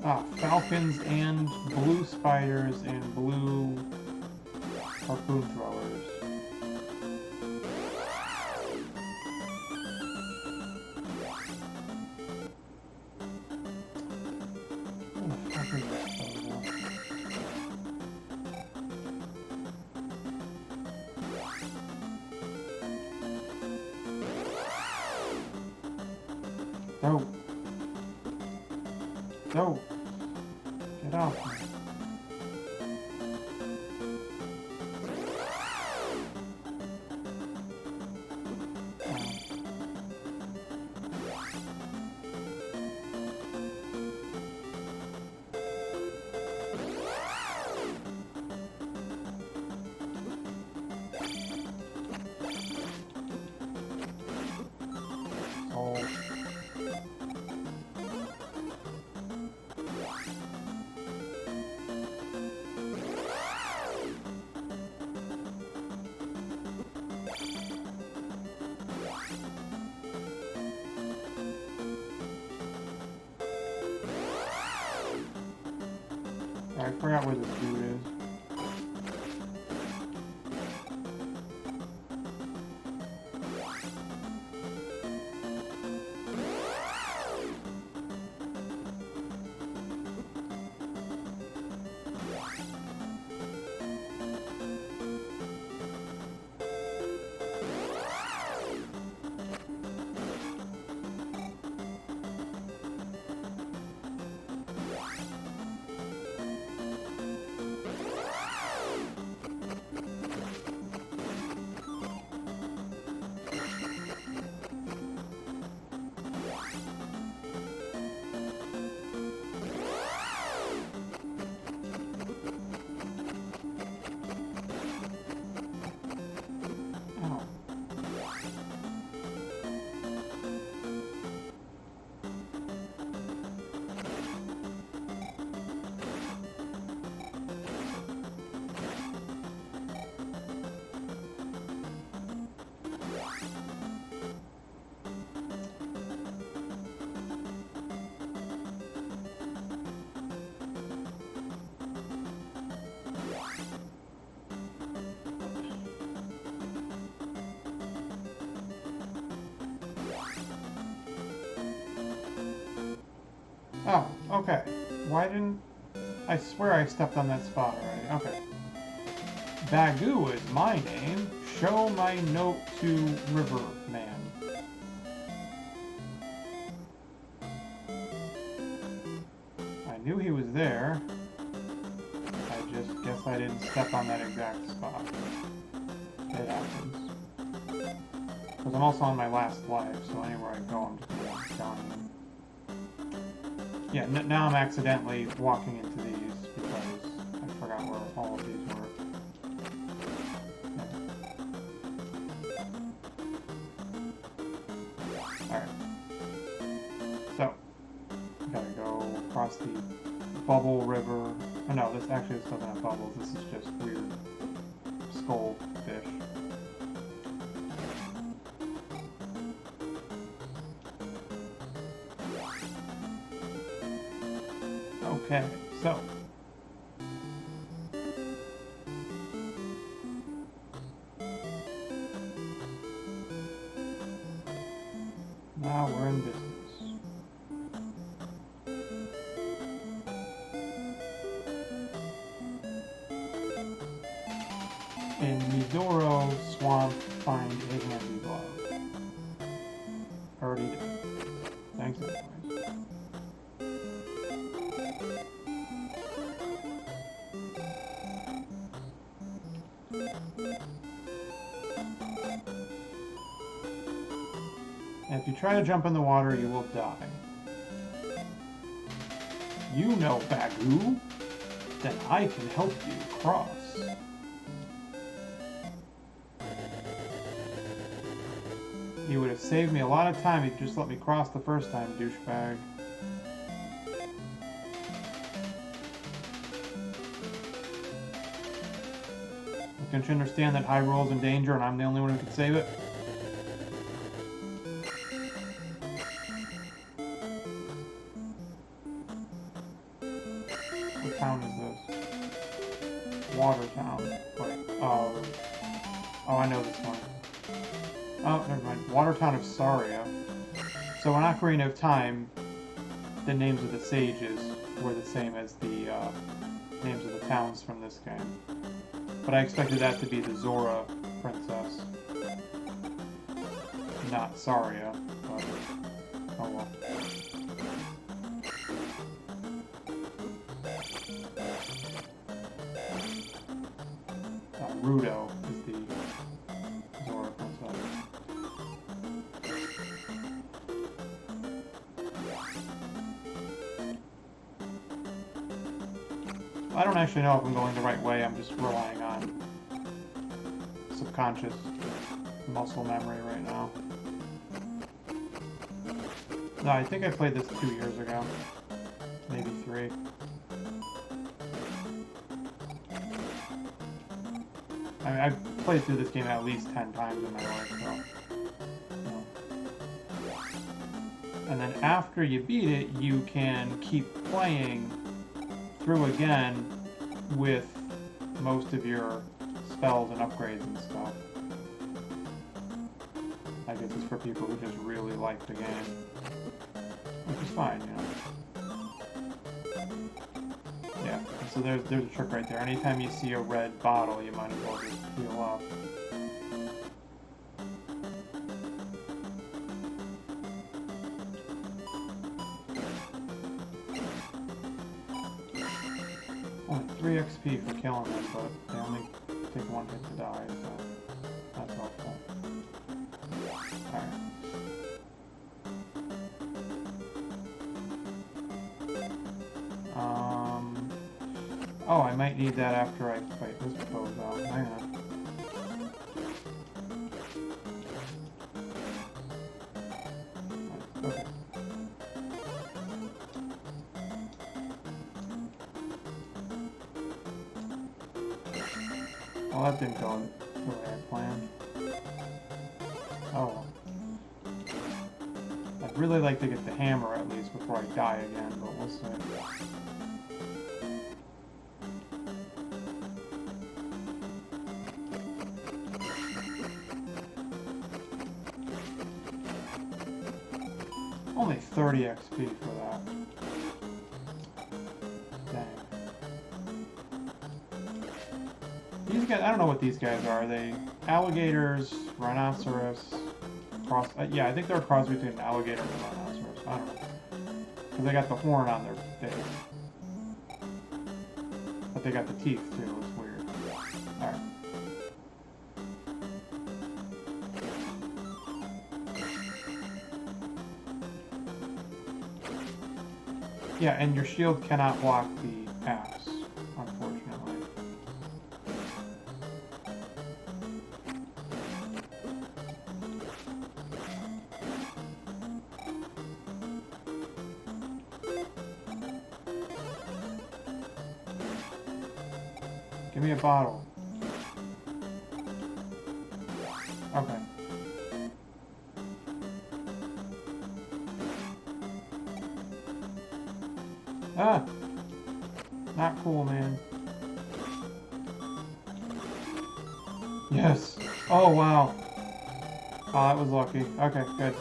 Ah, falcons and blue spiders and blue harpoon throwers. Oh, how big is that spell now? No. No. Get off me. Oh. I forgot where this dude is. Oh, okay. Why didn't... I swear I stepped on that spot already. Okay. Bagoo is my name. Show my note to Riverman. I knew he was there. I just guess I didn't step on that exact spot. It happens. Because I'm also on my last life, so anywhere I go, I'm just dying. Yeah, now I'm accidentally walking into these because I forgot where all of these were. Yeah. Alright. So, gotta go across the bubble river. Oh no, this doesn't have bubbles. This is just weird skull fish. Okay, so now we're in business. In Mizoro Swamp, find a handy glove. Already did. Thanks anyways. And if you try to jump in the water, you will die. You know Bagoo? Then I can help you cross. You would have saved me a lot of time if you just let me cross the first time, douchebag. Don't you understand that Hyrule's in danger and I'm the only one who can save it? What town is this? Water Town. Wait, oh, I know this one. Oh, never mind. Water Town of Saria. So in Ocarina of Time, the names of the sages were the same as the names of the towns from this game. But I expected that to be the Zora princess, not Saria, but oh well. Rudo is the Zora princess. I don't actually know if I'm going the right way, I'm just relying on subconscious muscle memory right now. No, I think I played this 2 years ago. Maybe 3. I mean, I've played through this game at least 10 times in my life, so... And then after you beat it, you can keep playing through again with most of your spells and upgrades and stuff. I guess it's for people who just really like the game. Which is fine, you know. Yeah, so there's a trick right there. Anytime you see a red bottle, you might as well just heal up. Only 3 XP for killing them, but they only take 1 hit to die, so that's helpful. Alright. Oh, I might need that after I fight this bozo. Hang on. Okay. Well, that didn't go the way I planned. Oh. I'd really like to get the hammer at least before I die again, but we'll see. Only 30 XP for that. I don't know what these guys are. Are they alligators, rhinoceros, cross? Yeah, I think they're a cross between an alligator and a rhinoceros. I don't know. Because they got the horn on their face. But they got the teeth too. It's weird. Alright. Yeah, and your shield cannot block the axe, unfortunately. Give me a bottle. Okay. Ah! Not cool, man. Yes! Oh, wow. Oh, that was lucky. Okay, good.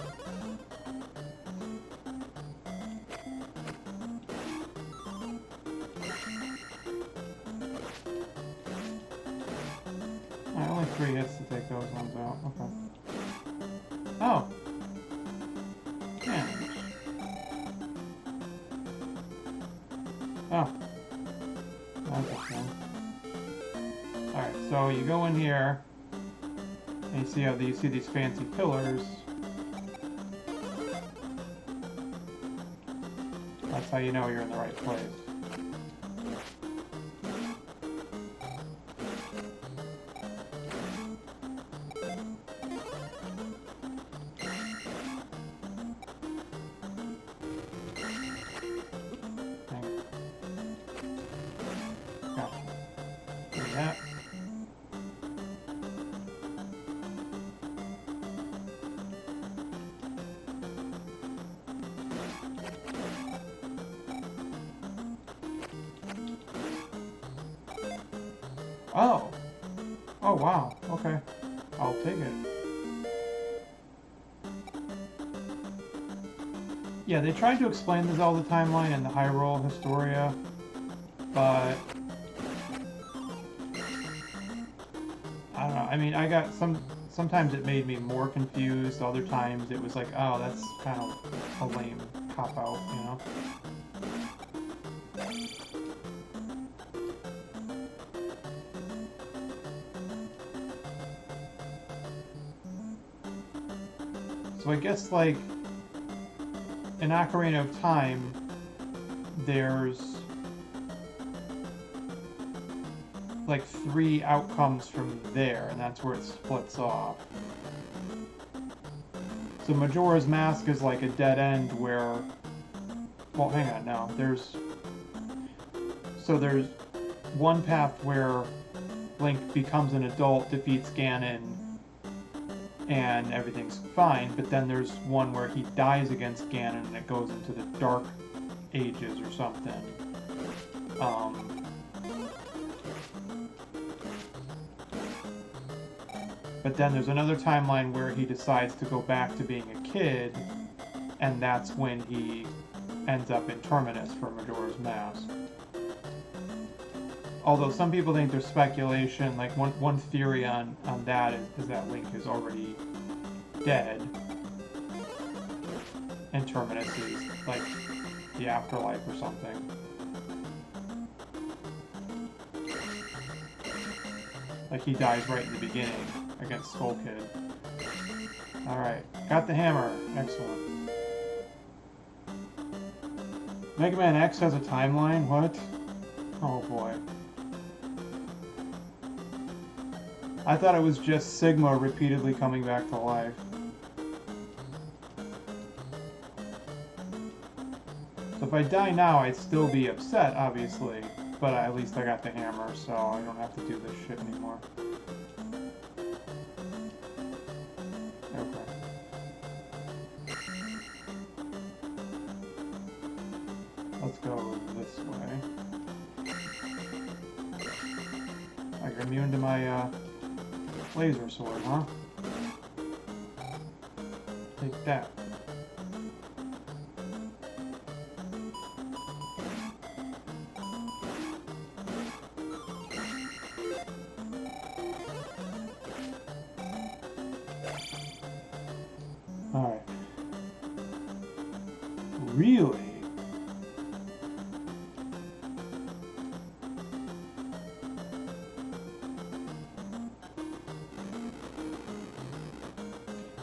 Only 3 hits to take those ones out. Okay. Oh! Yeah. Oh. That's a shame. Alright, so you go in here, and you see how you see these fancy pillars. That's how you know you're in the right place. That. Oh! Oh, wow. Okay. I'll take it. Yeah, they tried to explain the Zelda timeline in the Hyrule Historia, but I don't know. I mean, I got sometimes it made me more confused. Other times it was like, oh, that's kind of a lame cop-out, you know? So I guess, like, in Ocarina of Time, there's like 3 outcomes from there, and that's where it splits off. So Majora's Mask is like a dead end where, well, hang on, no, there's one path where Link becomes an adult, defeats Ganon, and everything's fine, but then there's one where he dies against Ganon and it goes into the Dark Ages or something. But then there's another timeline where he decides to go back to being a kid, and that's when he ends up in Terminus for Majora's Mask. Although some people think there's speculation, like one theory on that is that Link is already dead, and Terminus is like the afterlife or something. Like he dies right in the beginning against Skull Kid. Alright, got the hammer. Excellent. Mega Man X has a timeline? What? Oh boy. I thought it was just Sigma repeatedly coming back to life. So if I die now, I'd still be upset, obviously. But at least I got the hammer, so I don't have to do this shit anymore. Okay. Let's go this way. Oh, you're immune to my, laser sword, huh? Take that. Really?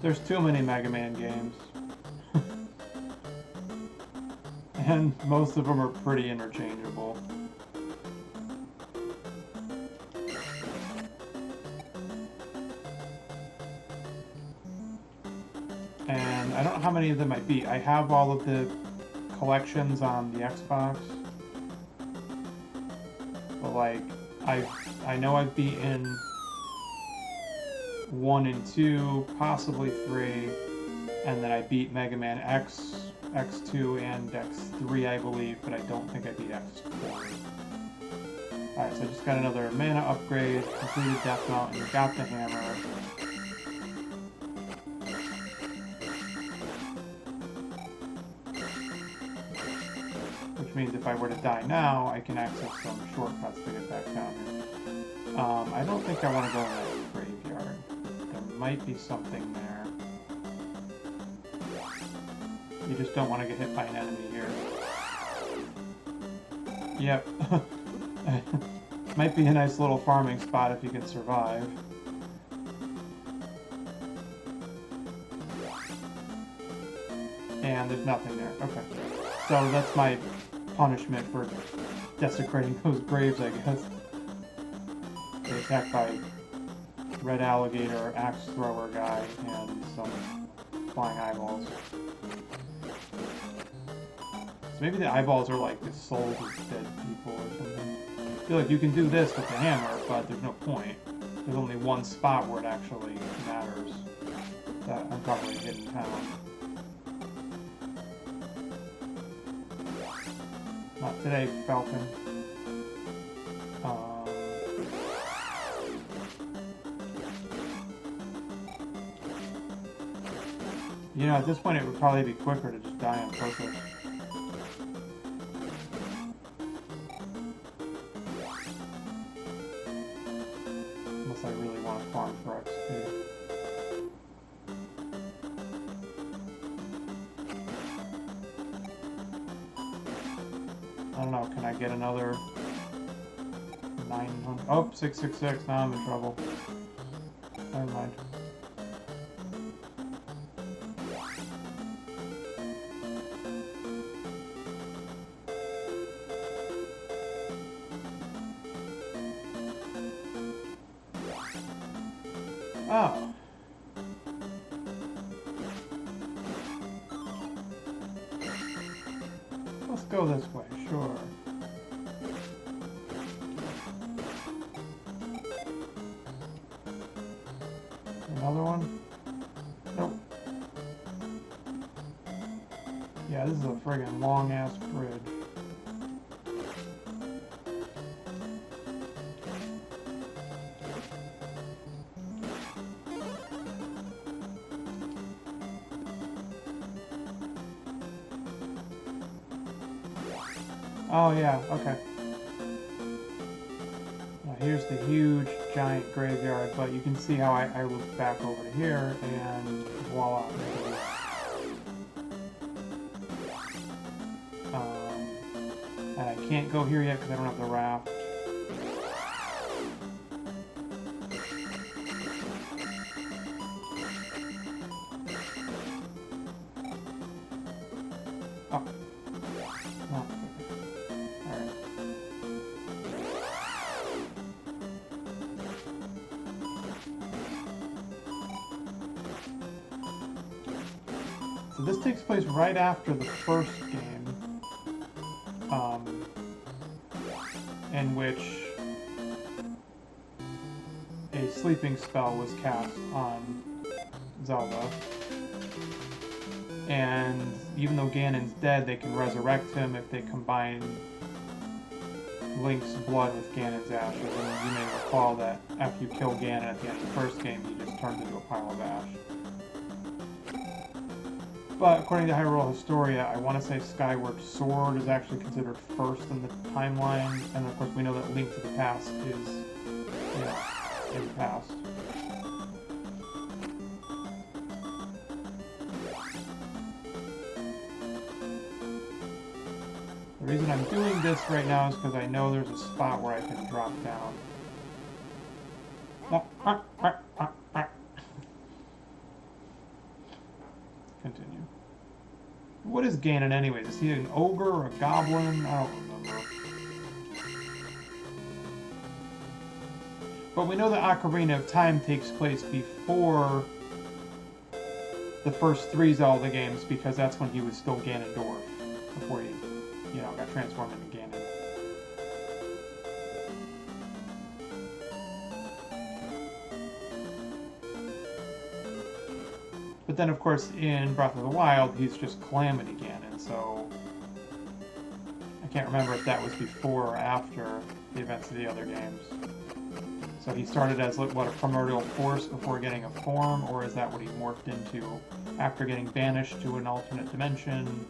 There's too many Mega Man games. And most of them are pretty interchangeable. And I don't know how many of them I beat. I have all of the collections on the Xbox. But like, I know I've beaten 1 and 2, possibly 3, and then I beat Mega Man X, X2, and X3, I believe, but I don't think I beat X4. Alright, so I just got another mana upgrade, completed Death Mountain, got the hammer. Which means if I were to die now, I can access some shortcuts to get back down here. I don't think I want to go in that graveyard. There might be something there. You just don't want to get hit by an enemy here. Yep. Might be a nice little farming spot if you can survive. And there's nothing there. Okay. So that's my punishment for desecrating those graves, I guess. Get attacked by red alligator, axe thrower guy, and some flying eyeballs. So maybe the eyeballs are like the souls of dead people or something. I feel like you can do this with the hammer, but there's no point. There's only one spot where it actually matters. That I'm probably hitting town. Not today, Falcon. You know, at this point it would probably be quicker to just die on purpose. Unless I really want to farm for XP. I don't know, can I get another 900? Oh, 666, now I'm in trouble. Never mind. Oh. Let's go this way, sure. Another one? Nope. Yeah, this is a friggin' long-ass bridge. Oh yeah, okay. Now here's the huge, giant graveyard, but you can see how I loop back over to here, and voila. And I can't go here yet because I don't have the raft. Oh. Oh. Alright. So this takes place right after the first game, in which a sleeping spell was cast on Zelda. And even though Ganon's dead, they can resurrect him if they combine Link's blood with Ganon's ashes. And you may recall that after you kill Ganon at the end of the first game, he just turns into a pile of ash. But according to Hyrule Historia, I want to say Skyward Sword is actually considered first in the timeline, and of course we know that Link to the Past is, you know, in the past. The reason I'm doing this right now is because I know there's a spot where I can drop down. Continue. What is Ganon anyways? Is he an ogre or a goblin? I don't remember. But we know that Ocarina of Time takes place before the first 3 Zelda games because that's when he was still Ganondorf. Before he, you know, got transformed into Ganon. But then, of course, in Breath of the Wild, he's just Calamity Ganon, so I can't remember if that was before or after the events of the other games. So he started as, what, a primordial force before getting a form, or is that what he morphed into after getting banished to an alternate dimension?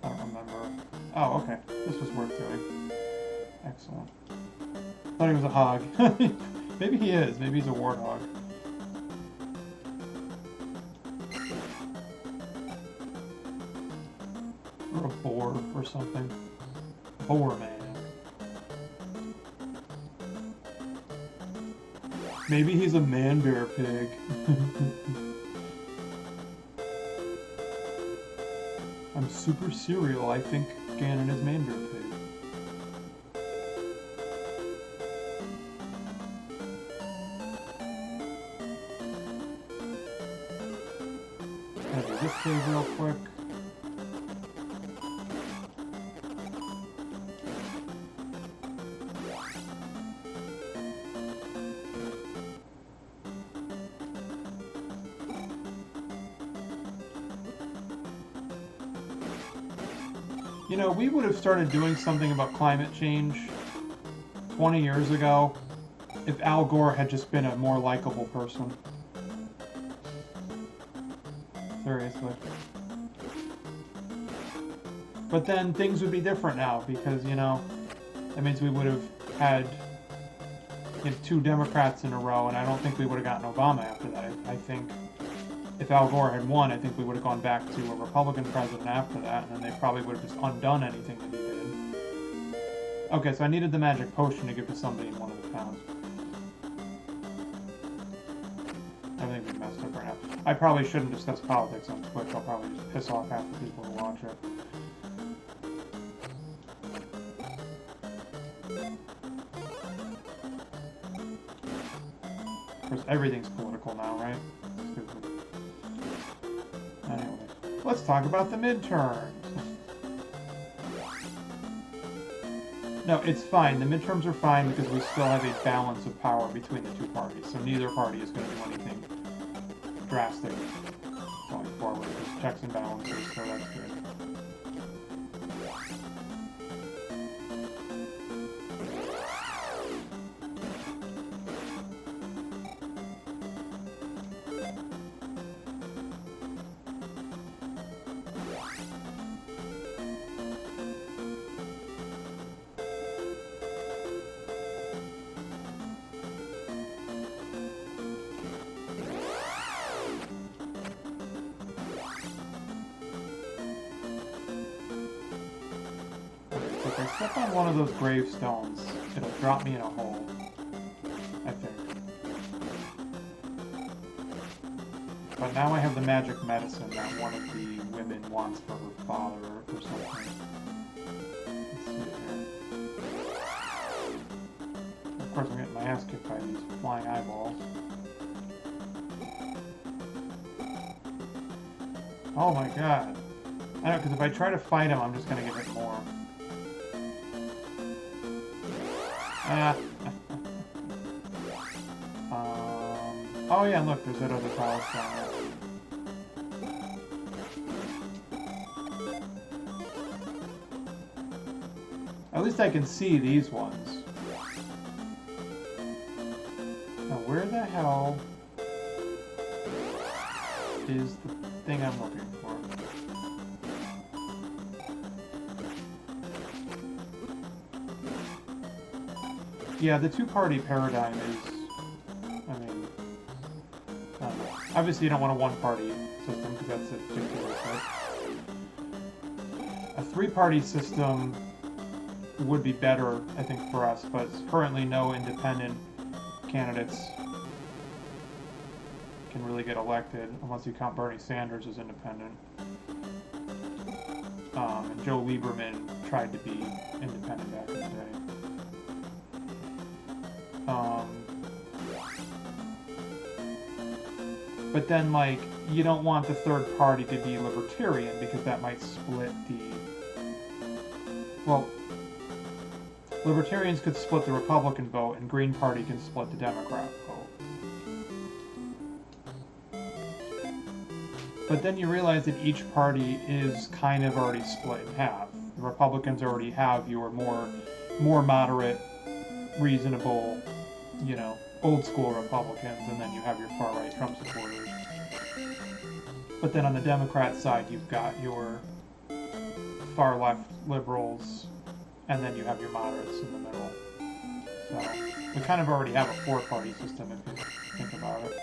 I don't remember. Oh, okay. This was worth doing. Excellent. Thought he was a hog. Maybe he is. Maybe he's a warthog. Or a boar or something. Boar man. Maybe he's a man-bear pig. I'm super cereal. I think Ganon is man-bear pig. Can I do this cave real quick? You know, we would have started doing something about climate change 20 years ago if Al Gore had just been a more likable person. Seriously. But then things would be different now because, you know, that means we would have had, you know, 2 Democrats in a row, and I don't think we would have gotten Obama after that. I think if Al Gore had won, I think we would have gone back to a Republican president after that, and then they probably would have just undone anything that he did. Okay, so I needed the magic potion to give to somebody in one of the towns. Everything's messed up right now. I probably shouldn't discuss politics on Twitch. I'll probably just piss off half the people who watch it. Of course, everything's political now, right? Stupid. Anyway, let's talk about the midterms. No, it's fine. The midterms are fine because we still have a balance of power between the 2 parties, so neither party is going to do anything drastic going forward. There's checks and balances, so that's good. If I step on one of those gravestones, it'll drop me in a hole. I think. But now I have the magic medicine that one of the women wants for her father or something. Let's see here. Of course I'm getting my ass kicked by these flying eyeballs. Oh my god. I know, because if I try to fight him, I'm just going to get hit more. Oh yeah, look, there's that other palace down there. At least I can see these ones. Now, where the hell is the thing I'm looking for? Yeah, the 2-party paradigm is, I mean, I don't know. Obviously you don't want a 1-party system because that's ridiculous, right? three-party system would be better, I think, for us, but currently no independent candidates can really get elected unless you count Bernie Sanders as independent. And Joe Lieberman tried to be independent back in the day. But then, like, you don't want the third party to be libertarian because that might split the... Well, libertarians could split the Republican vote and Green Party can split the Democrat vote. But then you realize that each party is kind of already split in half. The Republicans already have your more moderate, reasonable, you know, old school Republicans, and then you have your far-right Trump supporters. But then on the Democrat side, you've got your far-left liberals, and then you have your moderates in the middle. So we kind of already have a four-party system if you think about it.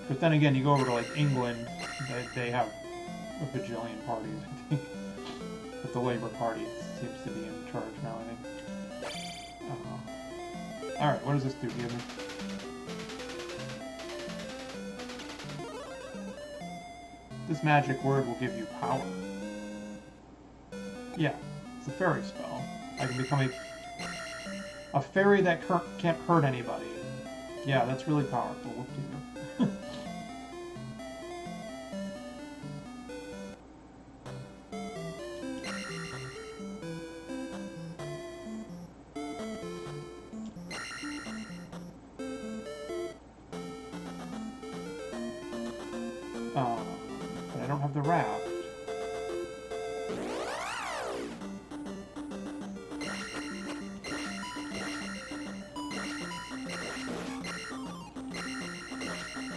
But then again, you go over to like England, they have a bajillion parties, I think. But the Labour Party seems to be in charge now, I think. Alright, what does this do? Give me. This magic word will give you power. Yeah, it's a fairy spell. I can become a fairy that can't hurt anybody. Yeah, that's really powerful. What do you do? But I don't have the raft.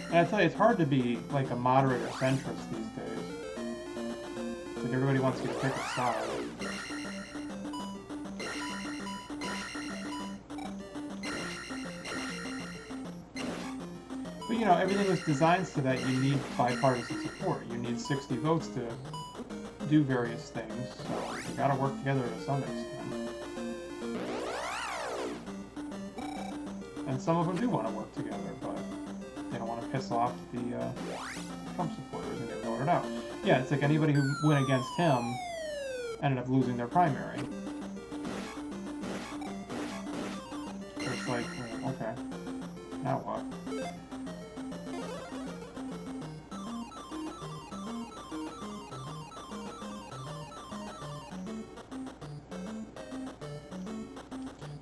And I tell you, it's hard to be like a moderate or centrist these days. It's like everybody wants you to pick a side. But you know, everything was designed so that you need bipartisan support. You need 60 votes to do various things, so you gotta work together to some extent. And some of them do want to work together, but they don't want to piss off the Trump supporters and get voted out. Yeah, it's like anybody who went against him ended up losing their primary. So it's like, well, okay, now what?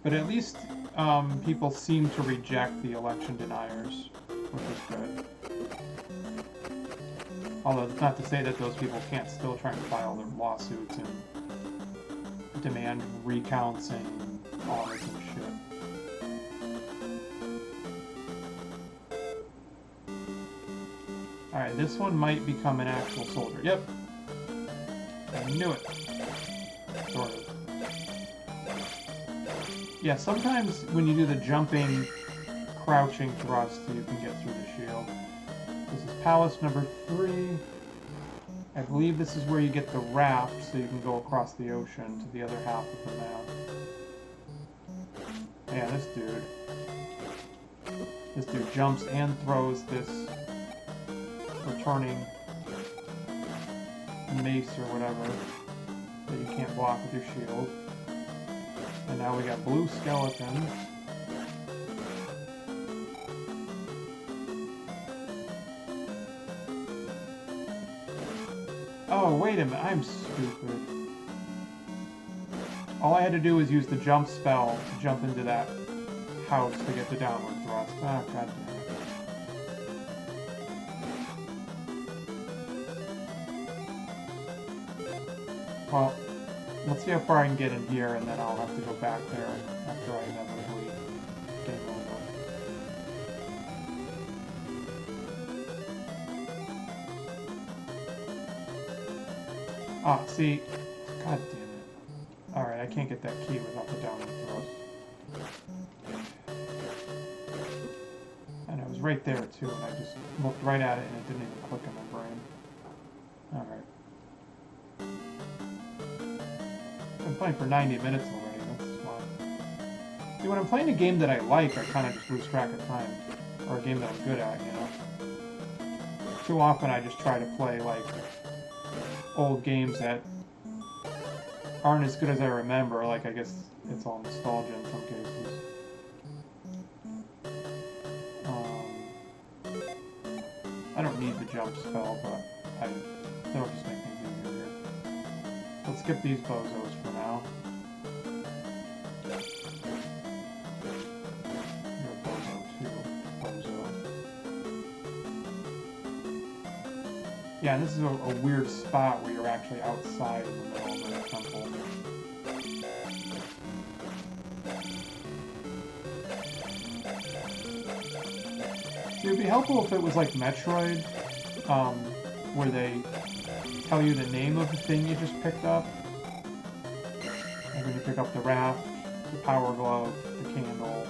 But at least people seem to reject the election deniers, which is good. Although it's not to say that those people can't still try and file their lawsuits and demand recounts and audits and shit. Alright, this one might become an actual soldier. Yep. I knew it. Sort of. Yeah, sometimes when you do the jumping, crouching thrust, you can get through the shield. This is Palace number 3. I believe this is where you get the raft, so you can go across the ocean to the other half of the map. Yeah, this dude jumps and throws this returning mace or whatever that you can't block with your shield. And now we got blue skeletons. Oh, wait a minute, I'm stupid. All I had to do was use the jump spell to jump into that house to get the downward thrust. Ah, god damn it. Well, let's see how far I can get in here, and then I'll have to go back there after I inevitably game over. Ah, see, god damn it. Alright, I can't get that key without the downward thrust. And it was right there too, and I just looked right at it and it didn't even click in my brain. Alright. I've been playing for 90 minutes already, that's why. See, when I'm playing a game that I like, I kind of just lose track of time. Or a game that I'm good at, you know? Too often I just try to play, like, old games that aren't as good as I remember. Like, I guess it's all nostalgia in some cases. I don't need the jump spell, but that'll just make things easier here. Let's skip these bozos for now. You're a bozo too, bozo. Yeah, and this is a weird spot where you're actually outside in the middle of the temple. It would be helpful if it was like Metroid, where they tell you the name of the thing you just picked up. And when you pick up the raft, the power glove, the candle.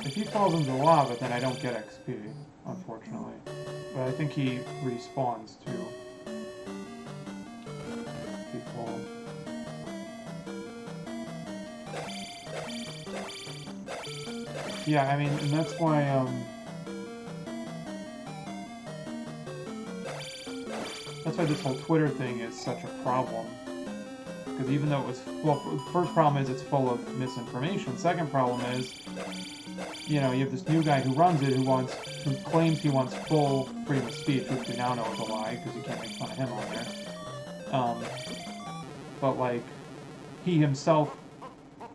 If he falls into lava, then I don't get XP, unfortunately. But I think he respawns too. If he falls. Yeah, I mean, and that's why, that's why this whole Twitter thing is such a problem. Because even though it was, well, the first problem is it's full of misinformation. Second problem is, you know, you have this new guy who runs it, who claims he wants full freedom of speech, which we now know is a lie, because you can't make fun of him on there. But, like, he himself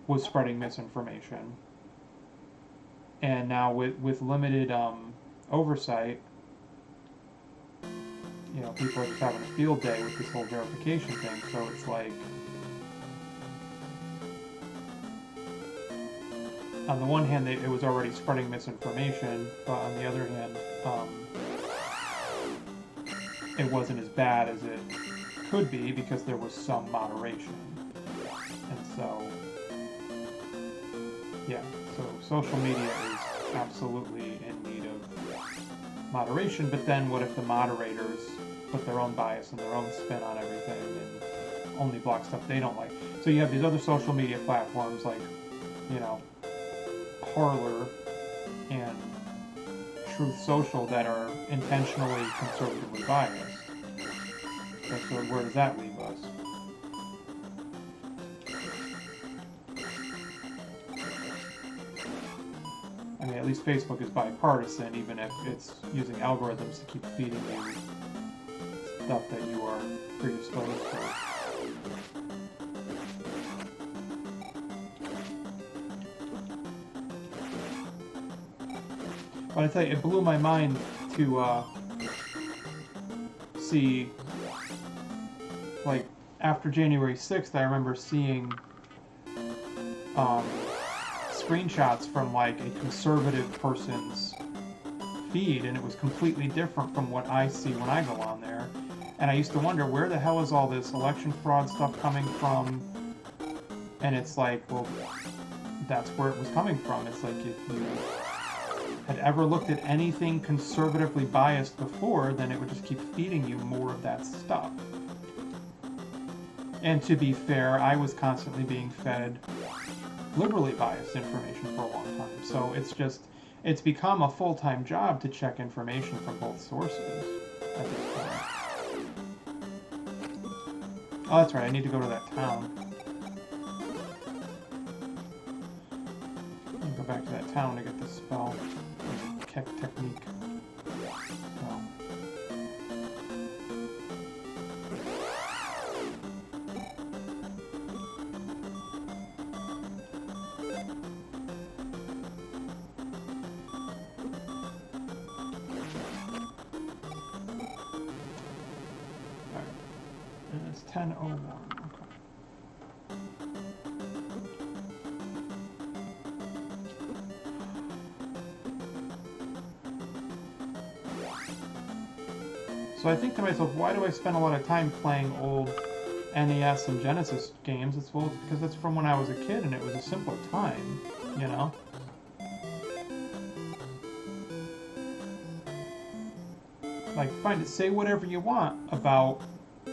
was spreading misinformation. And now with limited oversight, you know, people are just having a field day with this whole verification thing, so it's like, on the one hand, it was already spreading misinformation, but on the other hand, it wasn't as bad as it could be because there was some moderation. And so, yeah, so social media is absolutely in need of moderation, but then what if the moderators put their own bias and their own spin on everything and only block stuff they don't like? So you have these other social media platforms like, you know, Parler and Truth Social that are intentionally conservatively biased. So where does that leave us? I mean, at least Facebook is bipartisan, even if it's using algorithms to keep feeding you stuff that you are predisposed to. But I tell you, it blew my mind to see, like, after January 6th, I remember seeing screenshots from, like, a conservative person's feed, and it was completely different from what I see when I go on there. And I used to wonder, where the hell is all this election fraud stuff coming from? And it's like, well, that's where it was coming from. It's like, if you had ever looked at anything conservatively biased before, then it would just keep feeding you more of that stuff. And to be fair, I was constantly being fed liberally biased information for a long time. So it's become a full-time job to check information from both sources at this point. Oh, that's right, I need to go to that town. I go back to that town to get this spell. Technique. So. 10:01. So I think to myself, why do I spend a lot of time playing old NES and Genesis games? It's because it's from when I was a kid and it was a simpler time, you know? Like, fine, say whatever you want about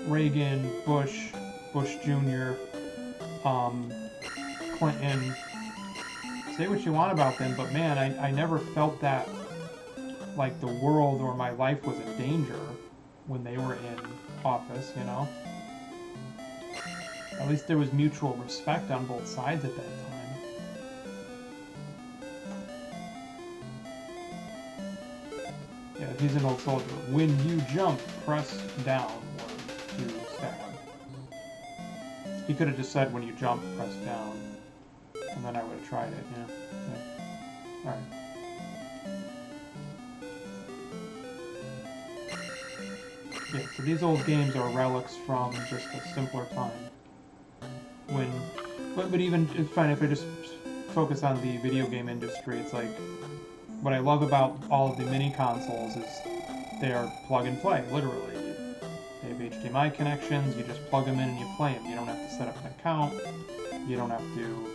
Reagan, Bush Jr., Clinton. Say what you want about them, but man, I never felt that, like, the world or my life was in danger when they were in office, you know? At least there was mutual respect on both sides at that time. Yeah, he's an old soldier. When you jump, press down to stab. He could have just said, when you jump, press down. And then I would have tried it, yeah. Alright. Yeah, so these old games are relics from just a simpler time. But even, it's fine if I just focus on the video game industry, it's like, what I love about all of the mini consoles is they are plug and play, literally. They have HDMI connections, you just plug them in and you play them. You don't have to set up an account, you don't have to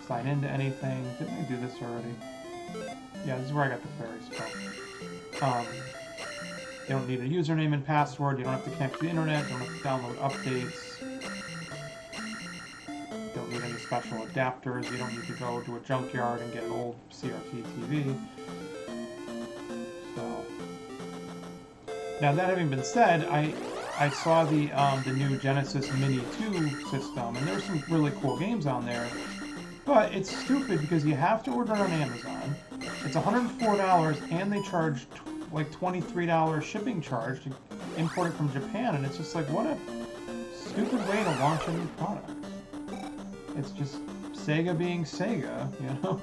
sign into anything. Didn't I do this already? Yeah, this is where I got the fairy spell. You don't need a username and password, you don't have to connect to the internet, you don't have to download updates. You don't need any special adapters, you don't need to go to a junkyard and get an old CRT TV. So, now that having been said, I saw the new Genesis Mini 2 system, and there's some really cool games on there. But it's stupid because you have to order it on Amazon. It's $104, and they charge like $23 shipping charge to import it from Japan, and it's just like, what a stupid way to launch a new product. It's just Sega being Sega, you know?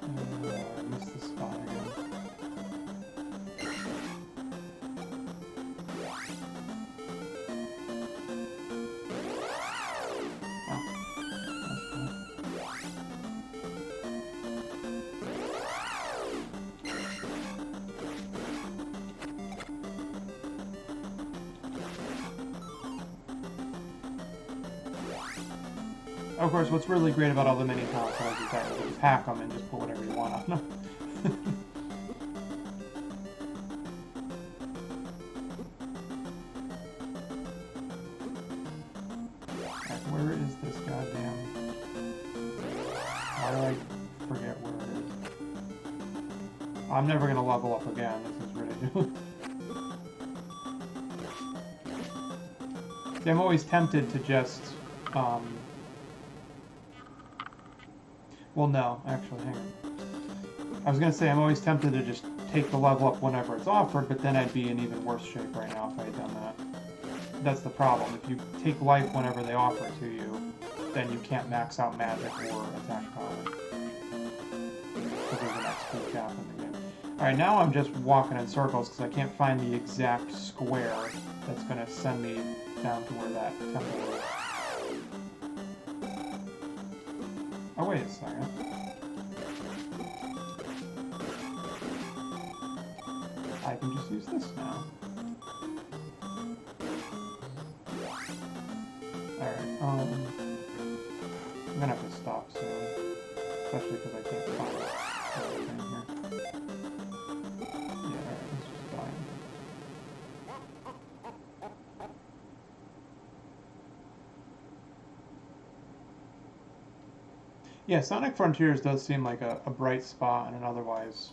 I missed the spot again. Of course, what's really great about all the mini consoles is that you can just hack them and just put whatever you want on them. Right, where is this goddamn... How do I forget where it is? I'm never gonna level up again, this is ridiculous. See, I'm always tempted to just, well, no, actually, hang on. I was going to say, I'm always tempted to just take the level up whenever it's offered, but then I'd be in even worse shape right now if I had done that. That's the problem. If you take life whenever they offer it to you, then you can't max out magic or attack power. Because there's an XP cap in the game. Alright, now I'm just walking in circles because I can't find the exact square that's going to send me down to where that temple is. Oh, wait a second. I can just use this now. Alright, I'm gonna have to stop soon. Especially because I can't find everything here. Yeah, alright, let's just die. Yeah, Sonic Frontiers does seem like a bright spot in an otherwise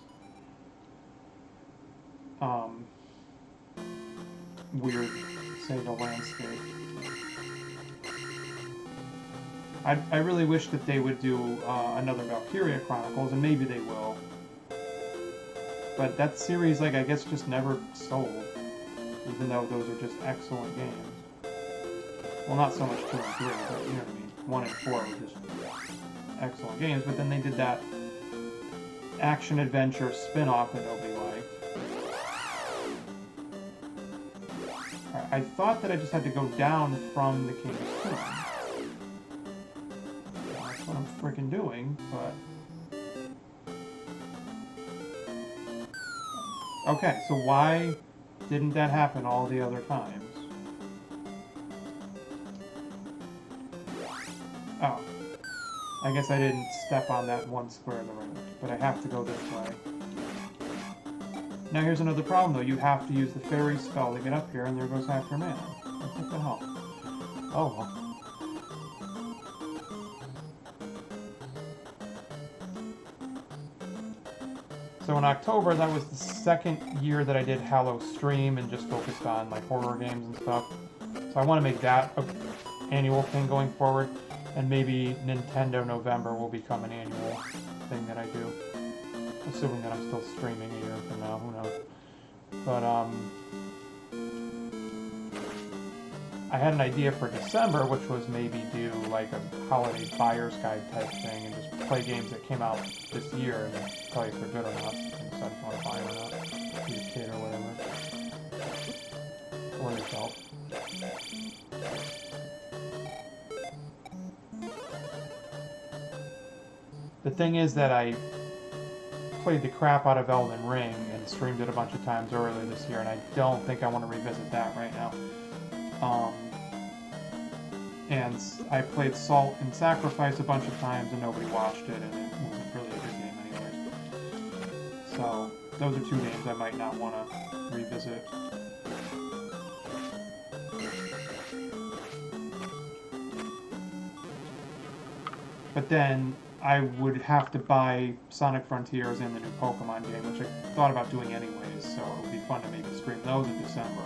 weird Sega landscape. I really wish that they would do another Valkyria Chronicles, and maybe they will. But that series, like, I guess just never sold, even though those are just excellent games. Well, not so much 2 and 3, but you know what I mean. 1 and 4 were just excellent games, but then they did that action-adventure spin-off that nobody liked. I thought that I just had to go down from the King's Tomb. That's what I'm freaking doing, but... Okay, so why didn't that happen all the other times? Oh. I guess I didn't step on that one square in the right way, but I have to go this way. Now here's another problem though, you have to use the fairy spell to get up here, and there goes half your mana. What the hell? Oh well. So in October, that was the second year that I did Halo Stream and just focused on like horror games and stuff. So I want to make that an annual thing going forward, and maybe Nintendo November will become an annual thing that I do. Assuming that I'm still streaming a year from now, who knows. But I had an idea for December, which was maybe do like a holiday buyer's guide type thing and just play games that came out this year and tell you if they're good or not, and decide if you want to buy them or not. Be a kid or whatever. Or yourself. The thing is that I played the crap out of Elden Ring and streamed it a bunch of times earlier this year, and I don't think I want to revisit that right now. And I played Salt and Sacrifice a bunch of times, and nobody watched it, and it wasn't really a good game anyways. So, those are two games I might not want to revisit. But then, I would have to buy Sonic Frontiers and the new Pokemon game, which I thought about doing anyways, so it would be fun to maybe stream those in December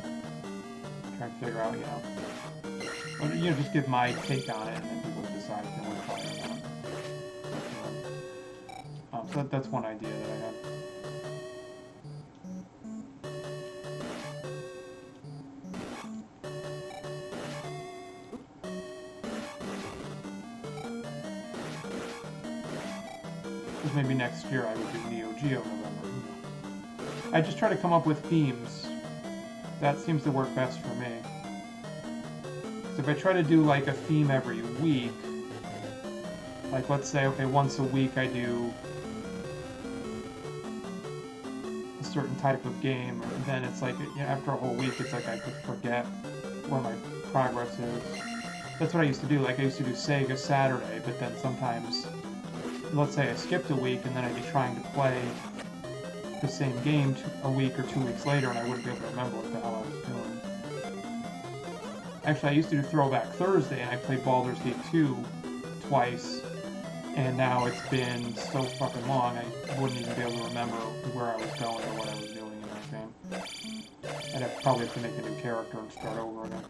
and try to figure out, just give my take on it, and then people decide if they want to try it or not. So that's one idea that I have. Maybe next year I would do Neo Geo November. I just try to come up with themes. That seems to work best for me. So if I try to do like a theme every week, like let's say, okay, once a week I do a certain type of game, or then it's like, after a whole week, it's like I could forget where my progress is. That's what I used to do. Like I used to do Sega Saturday, but then sometimes, let's say I skipped a week and then I'd be trying to play the same game a week or 2 weeks later, and I wouldn't be able to remember what the hell I was doing. Actually, I used to do Throwback Thursday, and I played Baldur's Gate 2 twice, and now it's been so fucking long, I wouldn't even be able to remember where I was going or what I was doing in that game. I'd probably have to make a new character and start over again.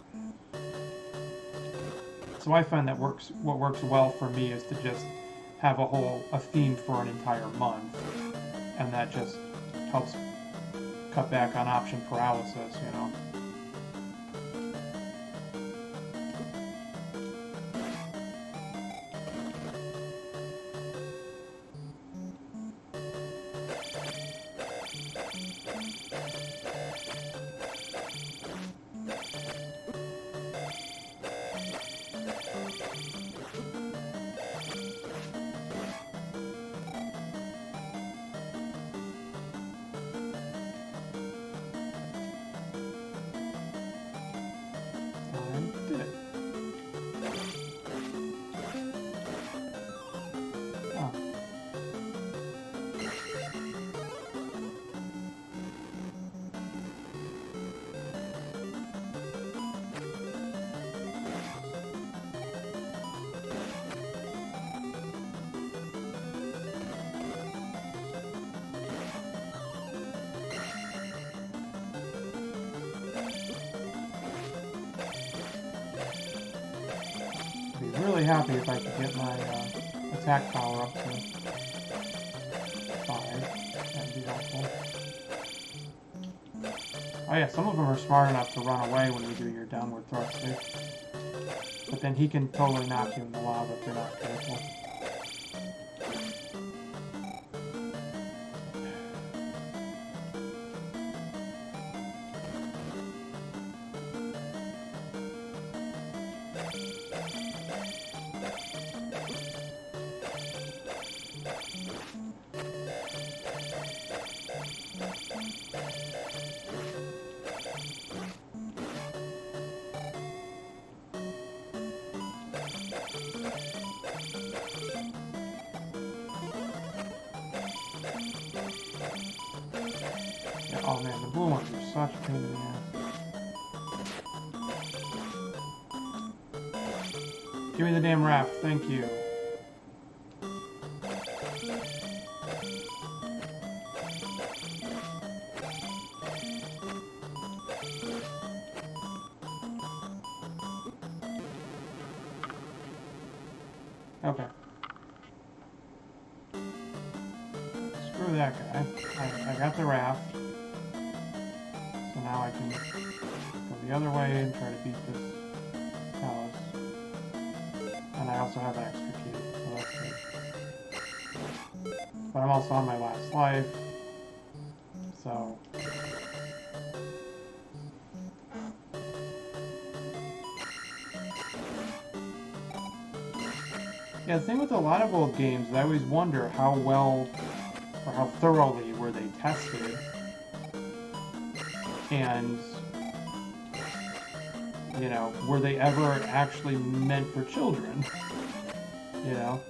So I find that what works well for me is to just have a theme for an entire month, and that just helps cut back on option paralysis, Really happy if I could get my attack power up to 5. That'd be helpful. Oh yeah, some of them are smart enough to run away when you do your downward thrust too. But then he can totally knock you in the lava if you're not careful. Oh man, the blue ones are such a pain in the ass. Give me the damn raft, thank you. Okay. Screw that guy. I got the raft. So now I can go the other way and try to beat this palace. And I also have an extra key, so that's good. But I'm also on my last life, so... Yeah, the thing with a lot of old games is I always wonder how well or how thoroughly were they tested. And, you know, were they ever actually meant for children? You know?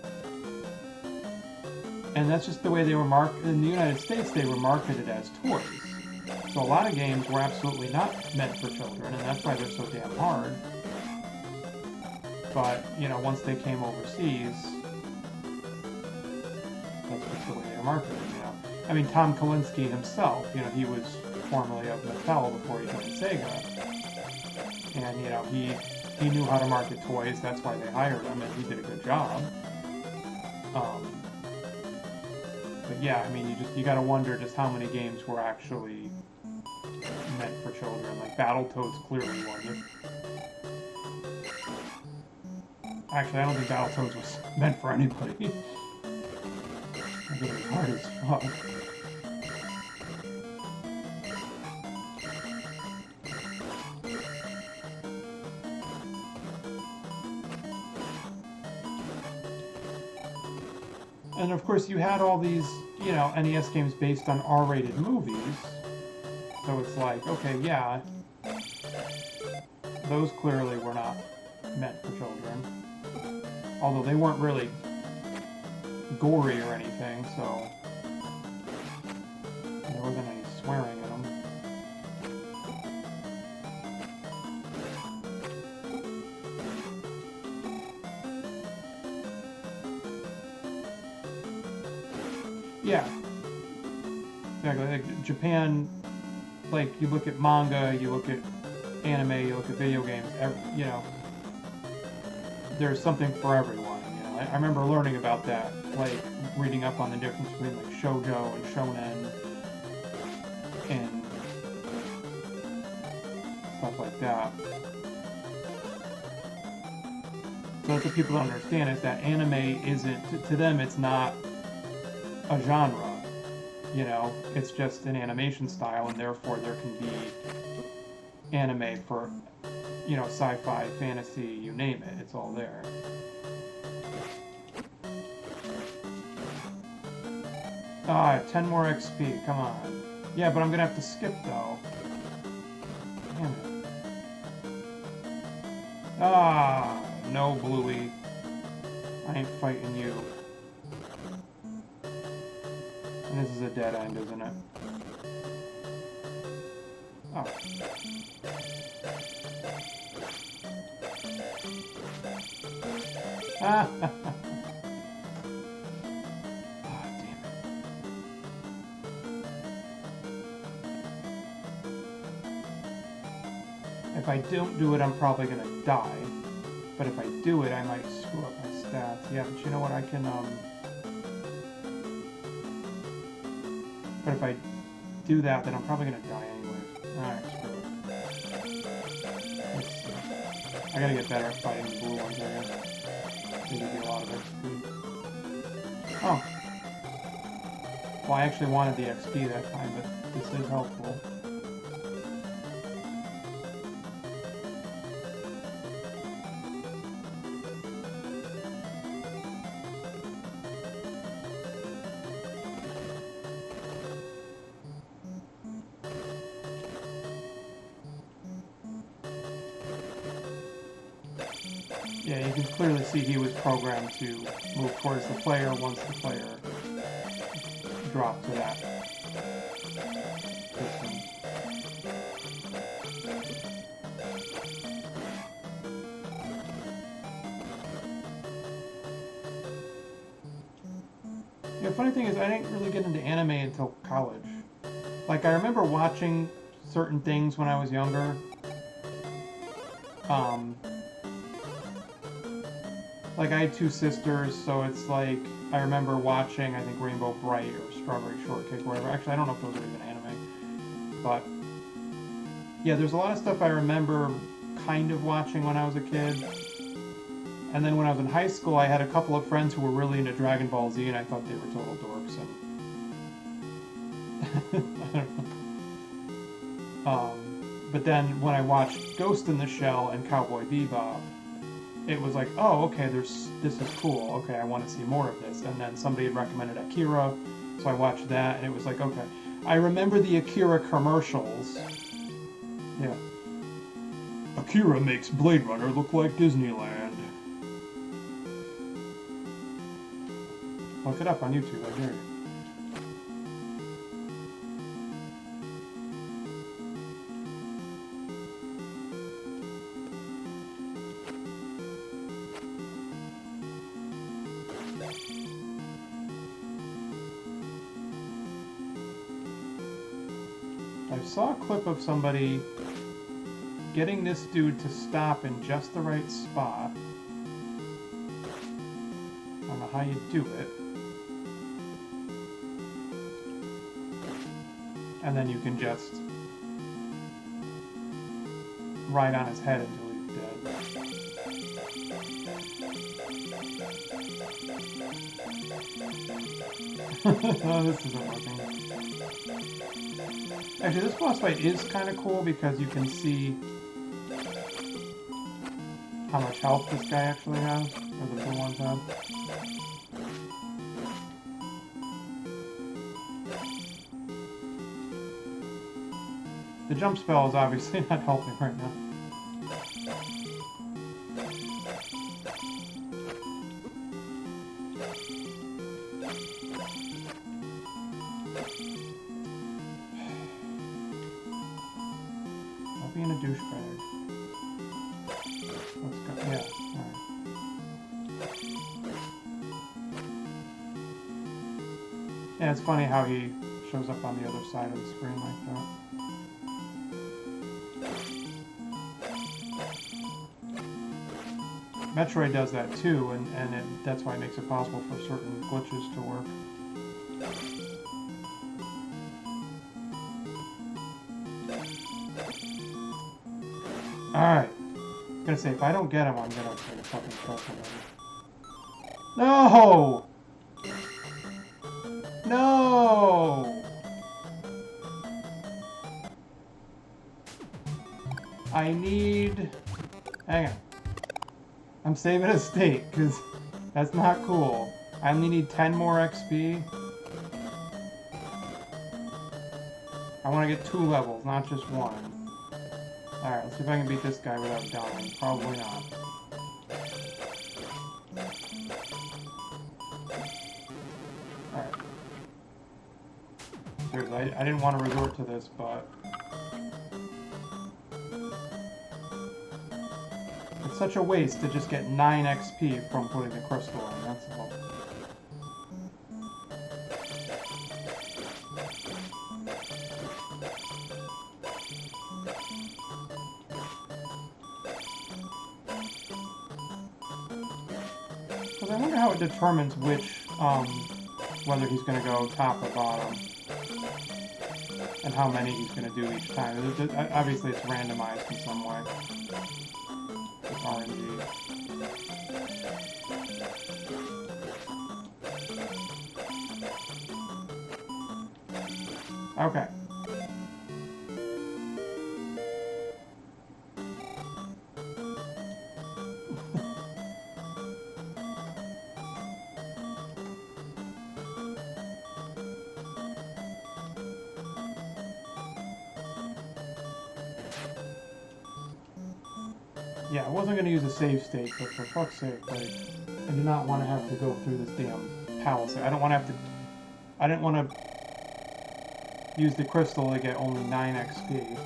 And that's just the way they were marketed. In the United States, they were marketed as toys. So a lot of games were absolutely not meant for children, and that's why they're so damn hard. But, you know, once they came overseas, that's just the way they were marketed, you know? I mean, Tom Kalinske himself, you know, he was formerly of Mattel before he joined Sega. And, you know, he knew how to market toys, that's why they hired him, and he did a good job. But yeah, I mean, you gotta wonder just how many games were actually meant for children. Like, Battletoads clearly wasn't. Actually, I don't think Battletoads was meant for anybody. I think it was hard as fuck. And of course, you had all these, you know, NES games based on R-rated movies. So it's like, okay, yeah, those clearly were not meant for children. Although they weren't really gory or anything, so there wasn't any swearing in them. Yeah, exactly. Like Japan, like you look at manga, you look at anime, you look at video games. You know, there's something for everyone. You know, I remember learning about that, like reading up on the difference between like shoujo and shonen and stuff like that. So that's what people don't understand is that anime isn't to them. It's not a genre, you know, it's just an animation style, and therefore there can be anime for, you know, sci-fi, fantasy, you name it, it's all there. Ah, 10 more XP, come on. Yeah, but I'm gonna have to skip though. Damn it. Ah, no, Bluey. I ain't fighting you. And this is a dead end, isn't it? Oh. Ah! Oh, damn it. If I don't do it, I'm probably gonna die. But if I do it, I might screw up my stats. Yeah, but you know what? I can, But if I do that, then I'm probably gonna die anyway. Alright, screw it. Let's see. I gotta get better at fighting the blue ones, I guess. They give me a lot of XP. Oh. Well, I actually wanted the XP that time, but this is helpful. Yeah, you can clearly see he was programmed to move towards the player once the player dropped to that system. Yeah, funny thing is, I didn't really get into anime until college. Like, I remember watching certain things when I was younger. Like, I had two sisters, so it's like, I remember watching, I think, Rainbow Bright or Strawberry Shortcake or whatever. Actually, I don't know if those are even anime. But, yeah, there's a lot of stuff I remember kind of watching when I was a kid. And then when I was in high school, I had a couple of friends who were really into Dragon Ball Z, and I thought they were total dorks. And I don't know. But then when I watched Ghost in the Shell and Cowboy Bebop, it was like, oh, okay, this is cool. Okay, I want to see more of this. And then somebody had recommended Akira, so I watched that, and it was like, okay. I remember the Akira commercials. Yeah. Akira makes Blade Runner look like Disneyland. Look it up on YouTube, I dare you. I saw a clip of somebody getting this dude to stop in just the right spot. I don't know how you do it. And then you can just ride on his head until he's dead. Oh, this isn't working. Actually, this boss fight is kind of cool because you can see how much health this guy actually has, or the blue ones have. The jump spell is obviously not helping right now. Stop being a douchebag. Let's go. Yeah, alright. Yeah, it's funny how he shows up on the other side of the screen like that. Metroid does that too, and that's why it makes it possible for certain glitches to work. Alright. I was gonna say, if I don't get him, I'm gonna take a fucking kill somebody. No! No! I need... Hang on. I'm saving a state, because that's not cool. I only need 10 more XP. I want to get 2 levels, not just 1. Alright, let's see if I can beat this guy without dying. Probably not. Alright. Seriously, I didn't want to resort to this, but... It's such a waste to just get 9 XP from putting the crystal in, that's all. Because I wonder how it determines which, whether he's going to go top or bottom. And how many he's going to do each time. Obviously it's randomized in some way. RNG. Okay. Yeah, I wasn't going to use a save state, but for fuck's sake, like, I do not want to have to go through this damn palisade. I don't want to have to... I didn't want to use the crystal to get only 9 XP.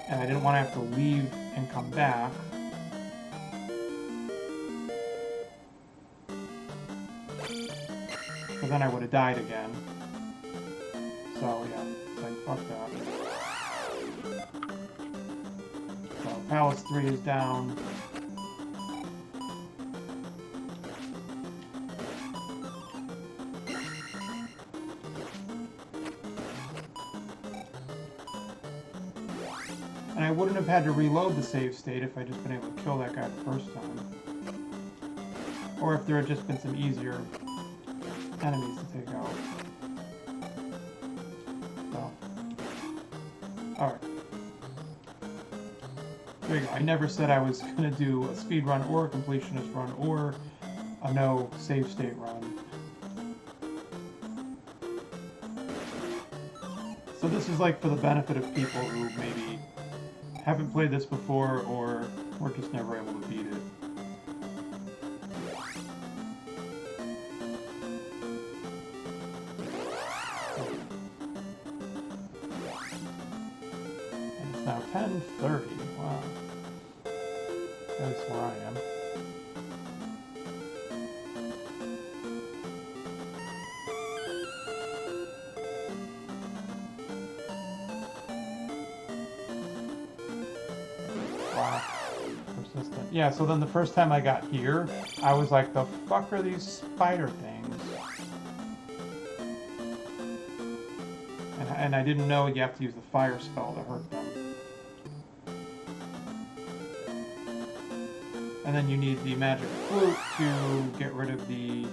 And I didn't want to have to leave and come back. But then I would have died again. So, yeah, it's like, fuck that. So, Palace 3 is down. And I wouldn't have had to reload the save state if I'd just been able to kill that guy the first time. Or if there had just been some easier enemies to take out. So. Alright. There you go. I never said I was going to do a speed run or a completionist run or a no save state run. So this is like for the benefit of people who maybe haven't played this before or were just never able to beat it. And it's now 10:30. Wow. That's where I am. Wow. Persistent. Yeah, so then the first time I got here, I was like, the fuck are these spider things? And I didn't know you have to use the fire spell to hurt them. And then you need the magic flute to get rid of the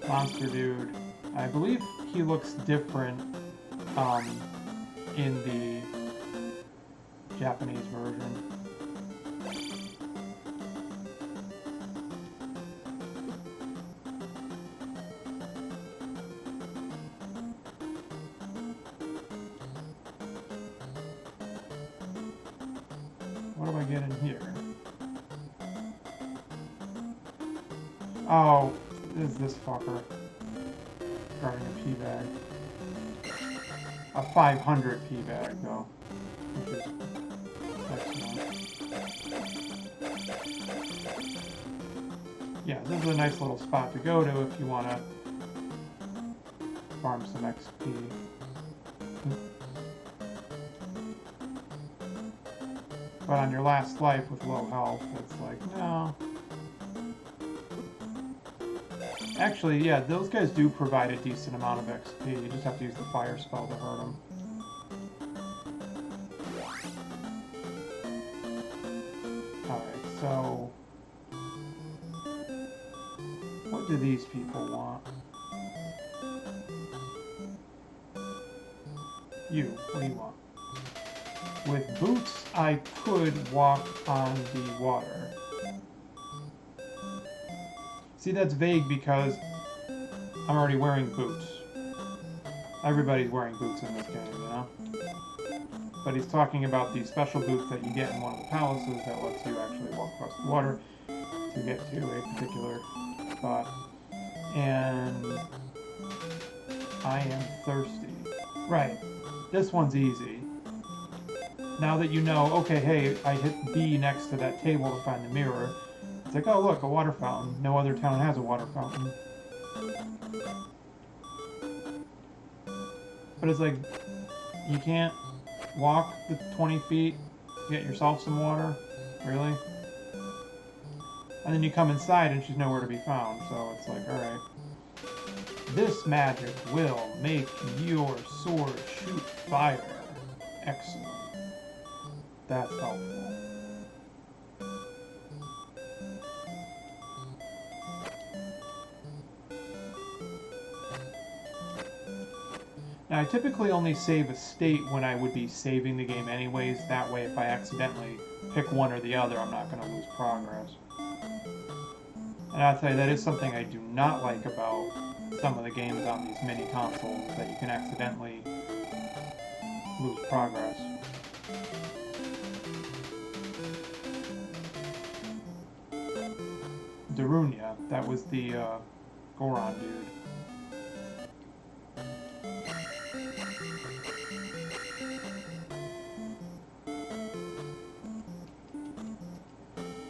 monster dude. I believe he looks different in the Japanese version. What do I get in here? Oh, is this fucker guarding a pea bag? A 500 pea bag, though, which is excellent. Yeah, this is a nice little spot to go to if you want to farm some XP. But on your last life with low health, it's like, no. Actually, yeah, those guys do provide a decent amount of XP. You just have to use the fire spell to hurt them. Alright, so... what do these people want? You, what do you want? With boots, I could walk on the water. See, that's vague because I'm already wearing boots. Everybody's wearing boots in this game, you know? But he's talking about these special boots that you get in one of the palaces that lets you actually walk across the water to get to a particular spot. And I am thirsty. Right. This one's easy. Now that you know, okay, hey, I hit B next to that table to find the mirror. It's like, oh look, a water fountain. No other town has a water fountain. But it's like, you can't walk the 20 feet to get yourself some water? Really? And then you come inside and she's nowhere to be found, so it's like, alright. This magic will make your sword shoot fire. Excellent. That's helpful. Now, I typically only save a state when I would be saving the game anyways. That way, if I accidentally pick one or the other, I'm not going to lose progress. And I'll tell you, that is something I do not like about some of the games on these mini consoles, that you can accidentally lose progress. Darunia, that was the Goron dude.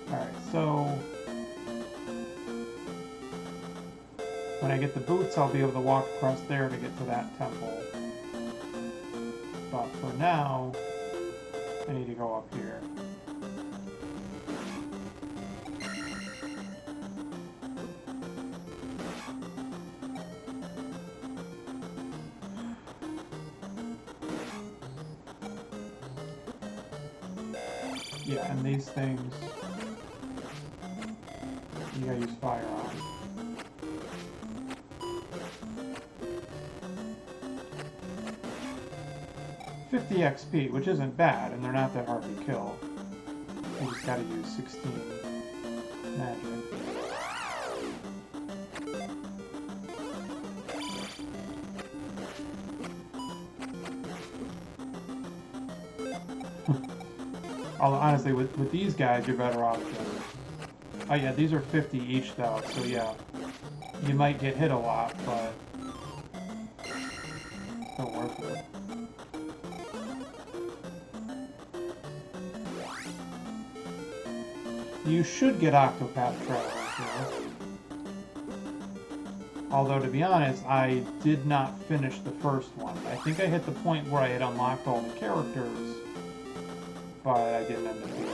Alright, so when I get the boots, I'll be able to walk across there to get to that temple. But for now, I need to go up here. Yeah, and these things, you gotta use fire on. $50 XP, which isn't bad, and they're not that hard to kill. You just gotta use 16 magic. Although, honestly, with these guys, you're better off just... Oh yeah, these are 50 each though, so yeah. You might get hit a lot, but... still worth it. You should get Octopath Traveler here. Although, to be honest, I did not finish the first one. I think I hit the point where I had unlocked all the characters, but I didn't end up doing it.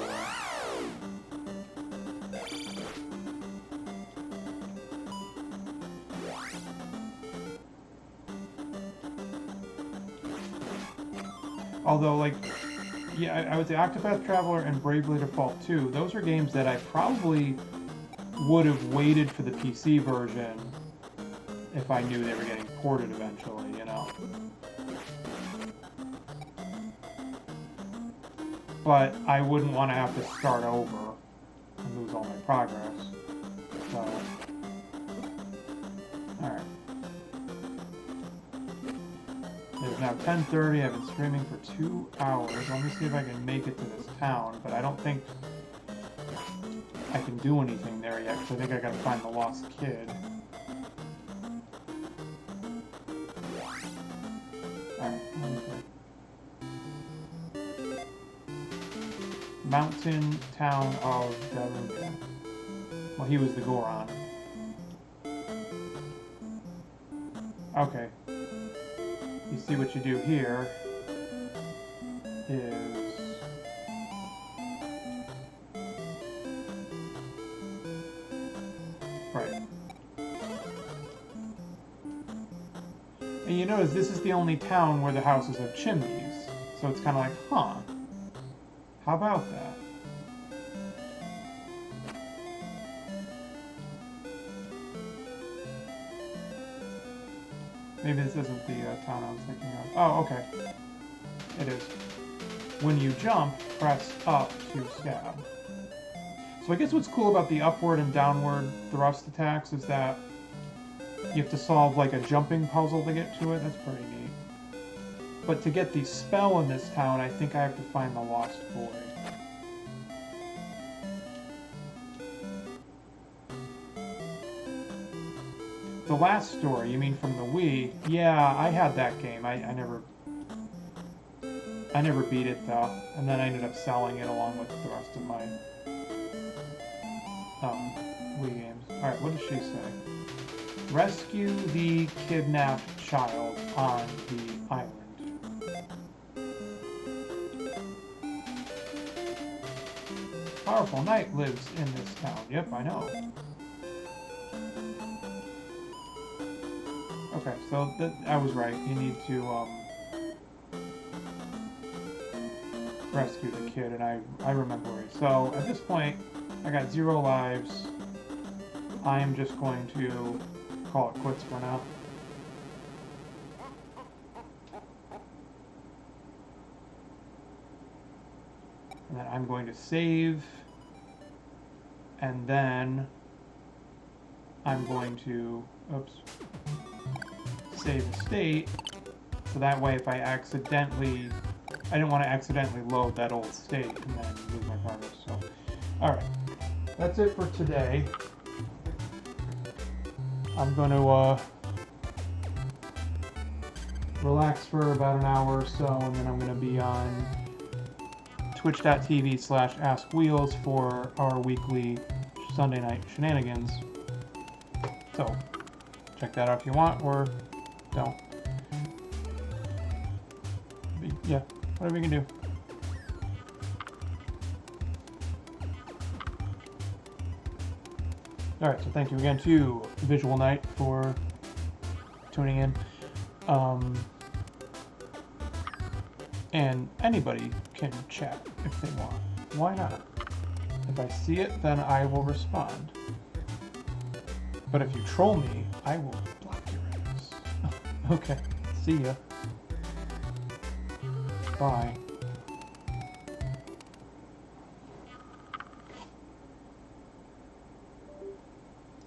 Although, like, yeah, I would say Octopath Traveler and Bravely Default 2, those are games that I probably would have waited for the PC version if I knew they were getting ported eventually, you know? But I wouldn't want to have to start over and lose all my progress. So, alright. It's now 10:30, I've been streaming for 2 hours. Let me see if I can make it to this town, but I don't think I can do anything there yet, because I think I gotta find the lost kid. Alright, let me see. Mountain town of Darunia. Well, he was the Goron. Okay. You see what you do here is right. And you notice this is the only town where the houses have chimneys. So it's kind of like, huh, how about that? Maybe this isn't the town I was thinking of. Oh, okay. It is. When you jump, press up to stab. So I guess what's cool about the upward and downward thrust attacks is that you have to solve like a jumping puzzle to get to it. That's pretty neat. But to get the spell in this town, I think I have to find the lost boy. The last story, you mean from the Wii? Yeah, I had that game. I never beat it though, and then I ended up selling it along with the rest of my Wii games. Alright, what does she say? Rescue the kidnapped child on the island. Powerful knight lives in this town. Yep, I know. Okay, so I was right. You need to rescue the kid, and I remember it. So at this point, I got 0 lives. I am just going to call it quits for now. And then I'm going to save. And then I'm going to, oops, save the state. So that way if I didn't want to accidentally load that old state and then lose my progress. So, alright. That's it for today. I'm going to relax for about an hour or so, and then I'm going to be on twitch.tv/AskWheels for our weekly Sunday night shenanigans. So, check that out if you want, or don't. But yeah, whatever you can do. Alright, so thank you again to Visual Night for tuning in. And anybody can chat if they want. Why not? If I see it, then I will respond. But if you troll me, I will block your ass. Okay, see ya. Bye.